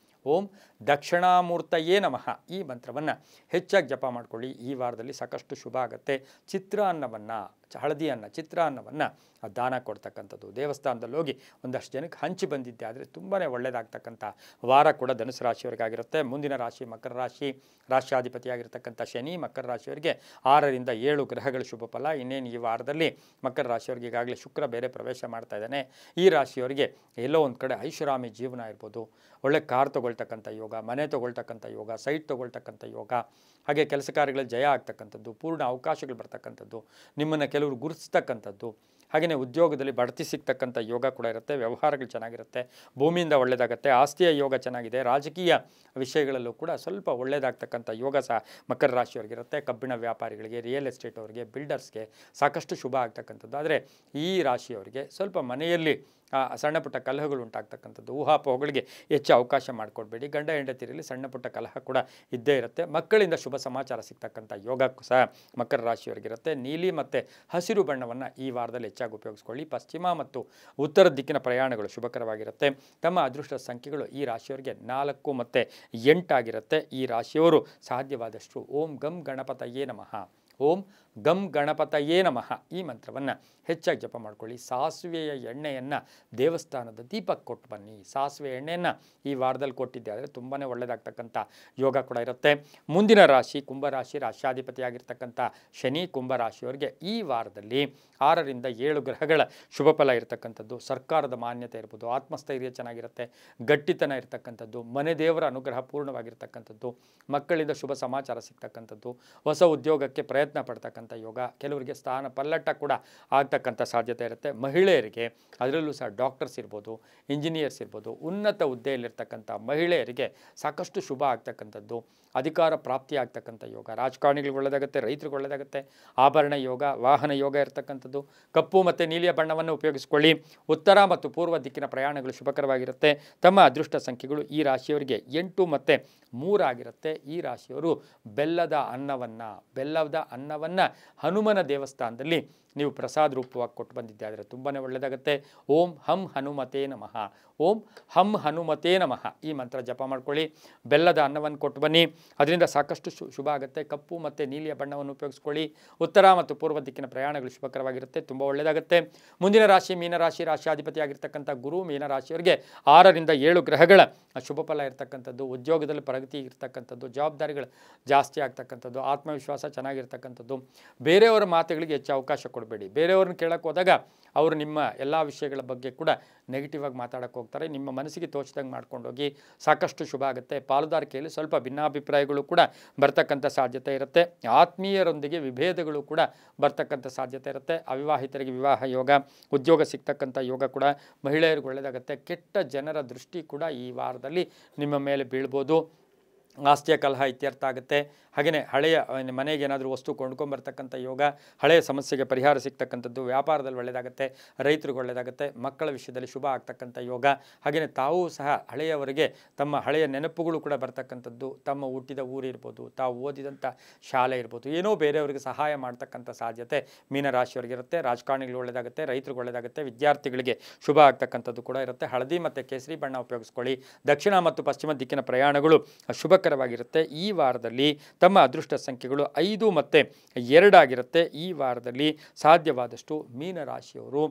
ಓಂ ದಕ್ಷಿಣಾಮೂರ್ತಯೇ ನಮಃ ಈ ಮಂತ್ರವನ್ನು ಹೆಚ್ಚಾಗಿ ಜಪ ಮಾಡಿಕೊಳ್ಳಿ. ಈ ವಾರದಲ್ಲಿ ಸಾಕಷ್ಟು ಶುಭ ಆಗುತ್ತೆ. ಚಿತ್ರಾನ್ನವನ್ನು ದಾನ ಕೊಡ್ತಕ್ಕಂಥದ್ದು, ದೇವಸ್ಥಾನದಲ್ಲಿ ಹೋಗಿ ಒಂದಷ್ಟು ಜನಕ್ಕೆ ಹಂಚಿ ಬಂದಿದ್ದೆ ಆದರೆ ತುಂಬಾ ಒಳ್ಳೆಯದಾಗ್ತಕ್ಕಂಥ ವಾರ ಕೂಡ ಧನುಸು ರಾಶಿಯವರಿಗಾಗಿರುತ್ತೆ. ಮುಂದಿನ ರಾಶಿ ಮಕರ ರಾಶಿ, ರಾಷ್ಟ್ರಾಧಿಪತಿಯಾಗಿರ್ತಕ್ಕಂಥ ಶನಿ. ಮಕರ ರಾಶಿಯವರಿಗೆ 6 ರಿಂದ 7 ಗ್ರಹಗಳ ಶುಭ ಫಲ. ಇನ್ನೇನು ಈ ವಾರದಲ್ಲಿ ಮಕರ ರಾಶಿಯವರಿಗೆ ಈಗಾಗಲೇ ಶುಕ್ರ ಬೇರೆ ಪ್ರವೇಶ ಮಾಡ್ತಾ ಇದ್ದಾನೆ. ಈ ರಾಶಿಯವರಿಗೆ ಎಲ್ಲೋ ಒಂದು ಕಡೆ ಐಷಾರಾಮಿ ಜೀವನ ಇರ್ಬೋದು, ಒಳ್ಳೆ ಕಾರ್ ತೊಗೊಳ್ತಕ್ಕಂಥ ಯೋಗ, ಮನೆ ತೊಗೊಳ್ತಕ್ಕಂಥ ಯೋಗ, ಸೈಟ್ ತೊಗೊಳ್ತಕ್ಕಂಥ ಯೋಗ, ಹಾಗೆ ಕೆಲಸ ಕಾರ್ಯಗಳಲ್ಲಿ ಜಯ ಆಗ್ತಕ್ಕಂಥದ್ದು, ಪೂರ್ಣ ಅವಕಾಶಗಳು ಬರ್ತಕ್ಕಂಥದ್ದು, ನಿಮ್ಮನ್ನು ಕೆಲವರು ಗುರುತಿಸ್ತಕ್ಕಂಥದ್ದು, ಹಾಗೆಯೇ ಉದ್ಯೋಗದಲ್ಲಿ ಬಡ್ತಿ ಸಿಗ್ತಕ್ಕಂಥ ಯೋಗ ಕೂಡ ಇರುತ್ತೆ. ವ್ಯವಹಾರಗಳು ಚೆನ್ನಾಗಿರುತ್ತೆ. ಭೂಮಿಯಿಂದ ಒಳ್ಳೆಯದಾಗುತ್ತೆ. ಆಸ್ತಿಯ ಯೋಗ ಚೆನ್ನಾಗಿದೆ. ರಾಜಕೀಯ ವಿಷಯಗಳಲ್ಲೂ ಕೂಡ ಸ್ವಲ್ಪ ಒಳ್ಳೆಯದಾಗ್ತಕ್ಕಂಥ ಯೋಗ ಸಹ ಮಕರ ರಾಶಿಯವರಿಗಿರುತ್ತೆ. ಕಬ್ಬಿಣ ವ್ಯಾಪಾರಿಗಳಿಗೆ, ರಿಯಲ್ ಎಸ್ಟೇಟ್ ಅವರಿಗೆ, ಬಿಲ್ಡರ್ಸ್ಗೆ ಸಾಕಷ್ಟು ಶುಭ ಆಗ್ತಕ್ಕಂಥದ್ದು. ಆದರೆ ಈ ರಾಶಿಯವರಿಗೆ ಸ್ವಲ್ಪ ಮನೆಯಲ್ಲಿ ಸಣ್ಣ ಪುಟ್ಟ ಕಲಹಗಳು ಉಂಟಾಗ್ತಕ್ಕಂಥದ್ದು, ಊಹಾಪೋಹಗಳಿಗೆ ಹೆಚ್ಚು ಅವಕಾಶ ಮಾಡಿಕೊಡ್ಬೇಡಿ. ಗಂಡ ಹೆಂಡತಿರಲ್ಲಿ ಸಣ್ಣ ಪುಟ್ಟ ಕಲಹ ಕೂಡ ಇದ್ದೇ ಇರುತ್ತೆ. ಮಕ್ಕಳಿಂದ ಶುಭ ಸಮಾಚಾರ ಸಿಗ್ತಕ್ಕಂಥ ಯೋಗಕ್ಕೂ ಸಹ ಮಕರ ರಾಶಿಯವರಿಗಿರುತ್ತೆ. ನೀಲಿ ಮತ್ತು ಹಸಿರು ಬಣ್ಣವನ್ನು ಈ ವಾರದಲ್ಲಿ ಹೆಚ್ಚಾಗಿ ಉಪಯೋಗಿಸ್ಕೊಳ್ಳಿ. ಪಶ್ಚಿಮ ಮತ್ತು ಉತ್ತರ ದಿಕ್ಕಿನ ಪ್ರಯಾಣಗಳು ಶುಭಕರವಾಗಿರುತ್ತೆ. ತಮ್ಮ ಅದೃಷ್ಟ ಸಂಖ್ಯೆಗಳು ಈ ರಾಶಿಯವರಿಗೆ 4 ಮತ್ತು 8 ಆಗಿರುತ್ತೆ. ಈ ರಾಶಿಯವರು ಸಾಧ್ಯವಾದಷ್ಟು ಓಂ ಗಂ ಗಣಪತಯೇ ನಮಃ, ಓಂ ಗಂ ಗಣಪತಯೇ ನಮಃ ಈ ಮಂತ್ರವನ್ನು ಹೆಚ್ಚಾಗಿ ಜಪ ಮಾಡ್ಕೊಳ್ಳಿ. ಸಾಸಿವೆಯ ಎಣ್ಣೆಯನ್ನು ದೇವಸ್ಥಾನದ ದೀಪಕ್ಕೆ ಕೊಟ್ಟು ಬನ್ನಿ. ಸಾಸಿವೆ ಎಣ್ಣೆಯನ್ನು ಈ ವಾರದಲ್ಲಿ ಕೊಟ್ಟಿದ್ದೆ ಆದರೆ ತುಂಬಾ ಒಳ್ಳೆಯದಾಗ್ತಕ್ಕಂಥ ಯೋಗ ಕೂಡ ಇರುತ್ತೆ. ಮುಂದಿನ ರಾಶಿ ಕುಂಭರಾಶಿ, ರಾಶ್ಯಾಧಿಪತಿಯಾಗಿರ್ತಕ್ಕಂಥ ಶನಿ ಕುಂಭರಾಶಿಯವರಿಗೆ ಈ ವಾರದಲ್ಲಿ 6ರಿಂದ 7 ಗ್ರಹಗಳ ಶುಭ ಫಲ ಇರತಕ್ಕಂಥದ್ದು. ಸರ್ಕಾರದ ಮಾನ್ಯತೆ ಇರ್ಬೋದು, ಆತ್ಮಸ್ಥೈರ್ಯ ಚೆನ್ನಾಗಿರುತ್ತೆ, ಗಟ್ಟಿತನ ಇರತಕ್ಕಂಥದ್ದು, ಮನೆ ದೇವರ ಅನುಗ್ರಹ ಪೂರ್ಣವಾಗಿರ್ತಕ್ಕಂಥದ್ದು, ಮಕ್ಕಳಿಂದ ಶುಭ ಸಮಾಚಾರ ಸಿಗ್ತಕ್ಕಂಥದ್ದು, ಹೊಸ ಉದ್ಯೋಗಕ್ಕೆ ಪ್ರಯತ್ನ ಪಡ್ತಕ್ಕಂಥ ಯೋಗ, ಕೆಲವರಿಗೆ ಸ್ಥಾನ ಪಲ್ಲಟ ಕೂಡ ಆಗ್ತಕ್ಕಂಥ ಸಾಧ್ಯತೆ ಇರುತ್ತೆ. ಮಹಿಳೆಯರಿಗೆ ಅದರಲ್ಲೂ ಸಹ ಡಾಕ್ಟರ್ಸ್ ಇರ್ಬೋದು, ಇಂಜಿನಿಯರ್ಸ್ ಇರ್ಬೋದು, ಉನ್ನತ ಹುದ್ದೆಯಲ್ಲಿರ್ತಕ್ಕಂಥ ಮಹಿಳೆಯರಿಗೆ ಸಾಕಷ್ಟು ಶುಭ ಆಗ್ತಕ್ಕಂಥದ್ದು, ಅಧಿಕಾರ ಪ್ರಾಪ್ತಿ ಆಗ್ತಕ್ಕಂಥ ಯೋಗ, ರಾಜಕಾರಣಿಗಳಿಗೆ ಒಳ್ಳೆಯದಾಗುತ್ತೆ, ರೈತರಿಗೆ ಒಳ್ಳೆಯದಾಗುತ್ತೆ, ಆಭರಣ ಯೋಗ, ವಾಹನ ಯೋಗ ಇರತಕ್ಕಂಥದ್ದು. ಕಪ್ಪು ಮತ್ತು ನೀಲಿಯ ಬಣ್ಣವನ್ನು ಉಪಯೋಗಿಸಿಕೊಳ್ಳಿ. ಉತ್ತರ ಮತ್ತು ಪೂರ್ವ ದಿಕ್ಕಿನ ಪ್ರಯಾಣಗಳು ಶುಭಕರವಾಗಿರುತ್ತೆ. ತಮ್ಮ ಅದೃಷ್ಟ ಸಂಖ್ಯೆಗಳು ಈ ರಾಶಿಯವರಿಗೆ 8 ಮತ್ತು 3 ಆಗಿರುತ್ತೆ. ಈ ರಾಶಿಯವರು ಬೆಲ್ಲದ ಅನ್ನವನ್ನು ಹನುಮನ ದೇವಸ್ಥಾನದಲ್ಲಿ ನೀವು ಪ್ರಸಾದ ರೂಪವಾಗಿ ಕೊಟ್ಟು ಬಂದಿದ್ದೆ ಆದರೆ ತುಂಬಾ ಒಳ್ಳೆಯದಾಗುತ್ತೆ. ಓಂ ಹಂ ಹನುಮತೇ ನಮಃ, ಓಂ ಹಂ ಹನುಮತೇ ನಮಃ ಈ ಮಂತ್ರ ಜಪ ಮಾಡ್ಕೊಳ್ಳಿ. ಬೆಲ್ಲದ ಅನ್ನವನ್ನು ಕೊಟ್ಟು ಬನ್ನಿ, ಅದರಿಂದ ಸಾಕಷ್ಟು ಶುಭ ಆಗುತ್ತೆ. ಕಪ್ಪು ಮತ್ತು ನೀಲಿಯ ಬಣ್ಣವನ್ನು ಉಪಯೋಗಿಸ್ಕೊಳ್ಳಿ. ಉತ್ತರ ಮತ್ತು ಪೂರ್ವ ದಿಕ್ಕಿನ ಪ್ರಯಾಣಗಳು ಶುಭಕರವಾಗಿರುತ್ತೆ, ತುಂಬ ಒಳ್ಳೆಯದಾಗುತ್ತೆ. ಮುಂದಿನ ರಾಶಿ ಮೀನರಾಶಿ, ರಾಶ್ಯಾಧಿಪತಿಯಾಗಿರ್ತಕ್ಕಂಥ ಗುರು ಮೀನರಾಶಿಯವರಿಗೆ 6ರಿಂದ 7 ಗ್ರಹಗಳ ಶುಭ ಫಲ ಇರ್ತಕ್ಕಂಥದ್ದು. ಉದ್ಯೋಗದಲ್ಲಿ ಪ್ರಗತಿ ಇರ್ತಕ್ಕಂಥದ್ದು, ಜವಾಬ್ದಾರಿಗಳು ಜಾಸ್ತಿ ಆಗ್ತಕ್ಕಂಥದ್ದು, ಆತ್ಮವಿಶ್ವಾಸ ಚೆನ್ನಾಗಿರ್ತಕ್ಕಂಥದ್ದು. ಬೇರೆಯವರ ಮಾತುಗಳಿಗೆ ಹೆಚ್ಚು ಅವಕಾಶ ಕೊಡಬೇಡಿ. ಬೇರೆಯವ್ರನ್ನ ಕೇಳಕ್ಕೆ ಹೋದಾಗ ಅವರು ನಿಮ್ಮ ಎಲ್ಲ ವಿಷಯಗಳ ಬಗ್ಗೆ ಕೂಡ ನೆಗೆಟಿವ್ ಆಗಿ ಮಾತಾಡಕ್ಕೆ ಹೋಗ್ತಾರೆ. ನಿಮ್ಮ ಮನಸ್ಸಿಗೆ ತೋಚಿದಂಗೆ ಮಾಡ್ಕೊಂಡೋಗಿ, ಸಾಕಷ್ಟು ಶುಭ ಆಗುತ್ತೆ. ಪಾಲುದಾರಿಕೆಯಲ್ಲಿ ಸ್ವಲ್ಪ ಭಿನ್ನಾಭಿಪ್ರಾಯಗಳು ಕೂಡ ಬರ್ತಕ್ಕಂಥ ಸಾಧ್ಯತೆ ಇರುತ್ತೆ. ಆತ್ಮೀಯರೊಂದಿಗೆ ವಿಭೇದಗಳು ಕೂಡ ಬರ್ತಕ್ಕಂಥ ಸಾಧ್ಯತೆ ಇರುತ್ತೆ. ಅವಿವಾಹಿತರಿಗೆ ವಿವಾಹ ಯೋಗ, ಉದ್ಯೋಗ ಸಿಗ್ತಕ್ಕಂಥ ಯೋಗ ಕೂಡ ಮಹಿಳೆಯರಿಗೆ ಒಳ್ಳೆಯದಾಗುತ್ತೆ. ಕೆಟ್ಟ ಜನರ ದೃಷ್ಟಿ ಕೂಡ ಈ ವಾರದಲ್ಲಿ ನಿಮ್ಮ ಮೇಲೆ ಬೀಳ್ಬೋದು. ಆಸ್ತಿಯ ಕಲಹ ಇತ್ಯರ್ಥ ಆಗುತ್ತೆ. ಹಾಗೆಯೇ ಹಳೆಯ ಮನೆಗೆ ಏನಾದರೂ ವಸ್ತು ಕೊಂಡ್ಕೊಂಬರ್ತಕ್ಕಂಥ ಯೋಗ, ಹಳೆಯ ಸಮಸ್ಯೆಗೆ ಪರಿಹಾರ ಸಿಗ್ತಕ್ಕಂಥದ್ದು, ವ್ಯಾಪಾರದಲ್ಲಿ ಒಳ್ಳೆಯದಾಗುತ್ತೆ, ರೈತರಿಗೆ ಒಳ್ಳೆಯದಾಗುತ್ತೆ, ಮಕ್ಕಳ ವಿಷಯದಲ್ಲಿ ಶುಭ ಆಗ್ತಕ್ಕಂಥ ಯೋಗ. ಹಾಗೆಯೇ ತಾವೂ ಸಹ ಹಳೆಯವರಿಗೆ ತಮ್ಮ ಹಳೆಯ ನೆನಪುಗಳು ಕೂಡ ಬರ್ತಕ್ಕಂಥದ್ದು. ತಮ್ಮ ಹುಟ್ಟಿದ ಊರಿರ್ಬೋದು, ತಾವು ಓದಿದಂಥ ಶಾಲೆ ಇರ್ಬೋದು, ಏನೋ ಬೇರೆಯವರಿಗೆ ಸಹಾಯ ಮಾಡ್ತಕ್ಕಂಥ ಸಾಧ್ಯತೆ ಮೀನರಾಶಿಯವರಿಗಿರುತ್ತೆ. ರಾಜಕಾರಣಿಗಳಿಗೆ ಒಳ್ಳೆಯದಾಗುತ್ತೆ, ರೈತರಿಗೆ ಒಳ್ಳೆಯದಾಗುತ್ತೆ, ವಿದ್ಯಾರ್ಥಿಗಳಿಗೆ ಶುಭ ಆಗ್ತಕ್ಕಂಥದ್ದು ಕೂಡ ಇರುತ್ತೆ. ಹಳದಿ ಮತ್ತು ಕೇಸರಿ ಬಣ್ಣ ಉಪಯೋಗಿಸ್ಕೊಳ್ಳಿ. ದಕ್ಷಿಣ ಮತ್ತು ಪಶ್ಚಿಮ ದಿಕ್ಕಿನ ಪ್ರಯಾಣಗಳು ಶುಭಕರವಾಗಿರುತ್ತೆ. ಈ ವಾರದಲ್ಲಿ ತಮ್ಮ ಅದೃಷ್ಟ ಸಂಖ್ಯೆಗಳು 5 ಮತ್ತು 2 ಆಗಿರುತ್ತೆ. ಈ ವಾರದಲ್ಲಿ ಸಾಧ್ಯವಾದಷ್ಟು ಮೀನರಾಶಿಯವರು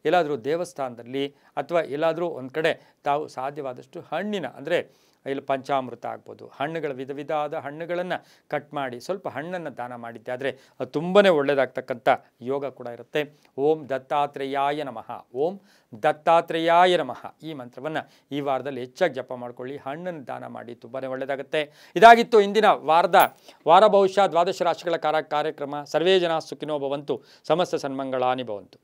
ಎಲ್ಲಾದರೂ ದೇವಸ್ಥಾನದಲ್ಲಿ ಅಥವಾ ಎಲ್ಲಾದರೂ ಒಂದು ಕಡೆ ತಾವು ಸಾಧ್ಯವಾದಷ್ಟು ಹಣ್ಣಿನ ಅಂದರೆ ಇಲ್ಲಿ ಪಂಚಾಮೃತ ಆಗ್ಬೋದು, ಹಣ್ಣುಗಳ ವಿಧವಾದ ಹಣ್ಣುಗಳನ್ನು ಕಟ್ ಮಾಡಿ ಸ್ವಲ್ಪ ಹಣ್ಣನ್ನು ದಾನ ಮಾಡಿದ್ದೆ ಆದರೆ ಅದು ತುಂಬಾ ಒಳ್ಳೆಯದಾಗ್ತಕ್ಕಂಥ ಯೋಗ ಕೂಡ ಇರುತ್ತೆ. ಓಂ ದತ್ತಾತ್ರೇಯಾಯ ನಮಃ, ಓಂ ದತ್ತಾತ್ರೇಯಾಯ ನಮಃ ಈ ಮಂತ್ರವನ್ನು ಈ ವಾರದಲ್ಲಿ ಹೆಚ್ಚಾಗಿ ಜಪ ಮಾಡ್ಕೊಳ್ಳಿ. ಹಣ್ಣನ್ನು ದಾನ ಮಾಡಿ, ತುಂಬಾ ಒಳ್ಳೆಯದಾಗುತ್ತೆ. ಇದಾಗಿತ್ತು ಇಂದಿನ ವಾರ ಬಹುಶಃ ದ್ವಾದಶ ರಾಶಿಗಳ ಕಾರ್ಯಕ್ರಮ. ಸರ್ವೇ ಜನ ಸುಖಿನೋ ಭವಂತು, ಸಮಸ್ತ ಸನ್ಮಂಗಳಾನಿ ಭವಂತು.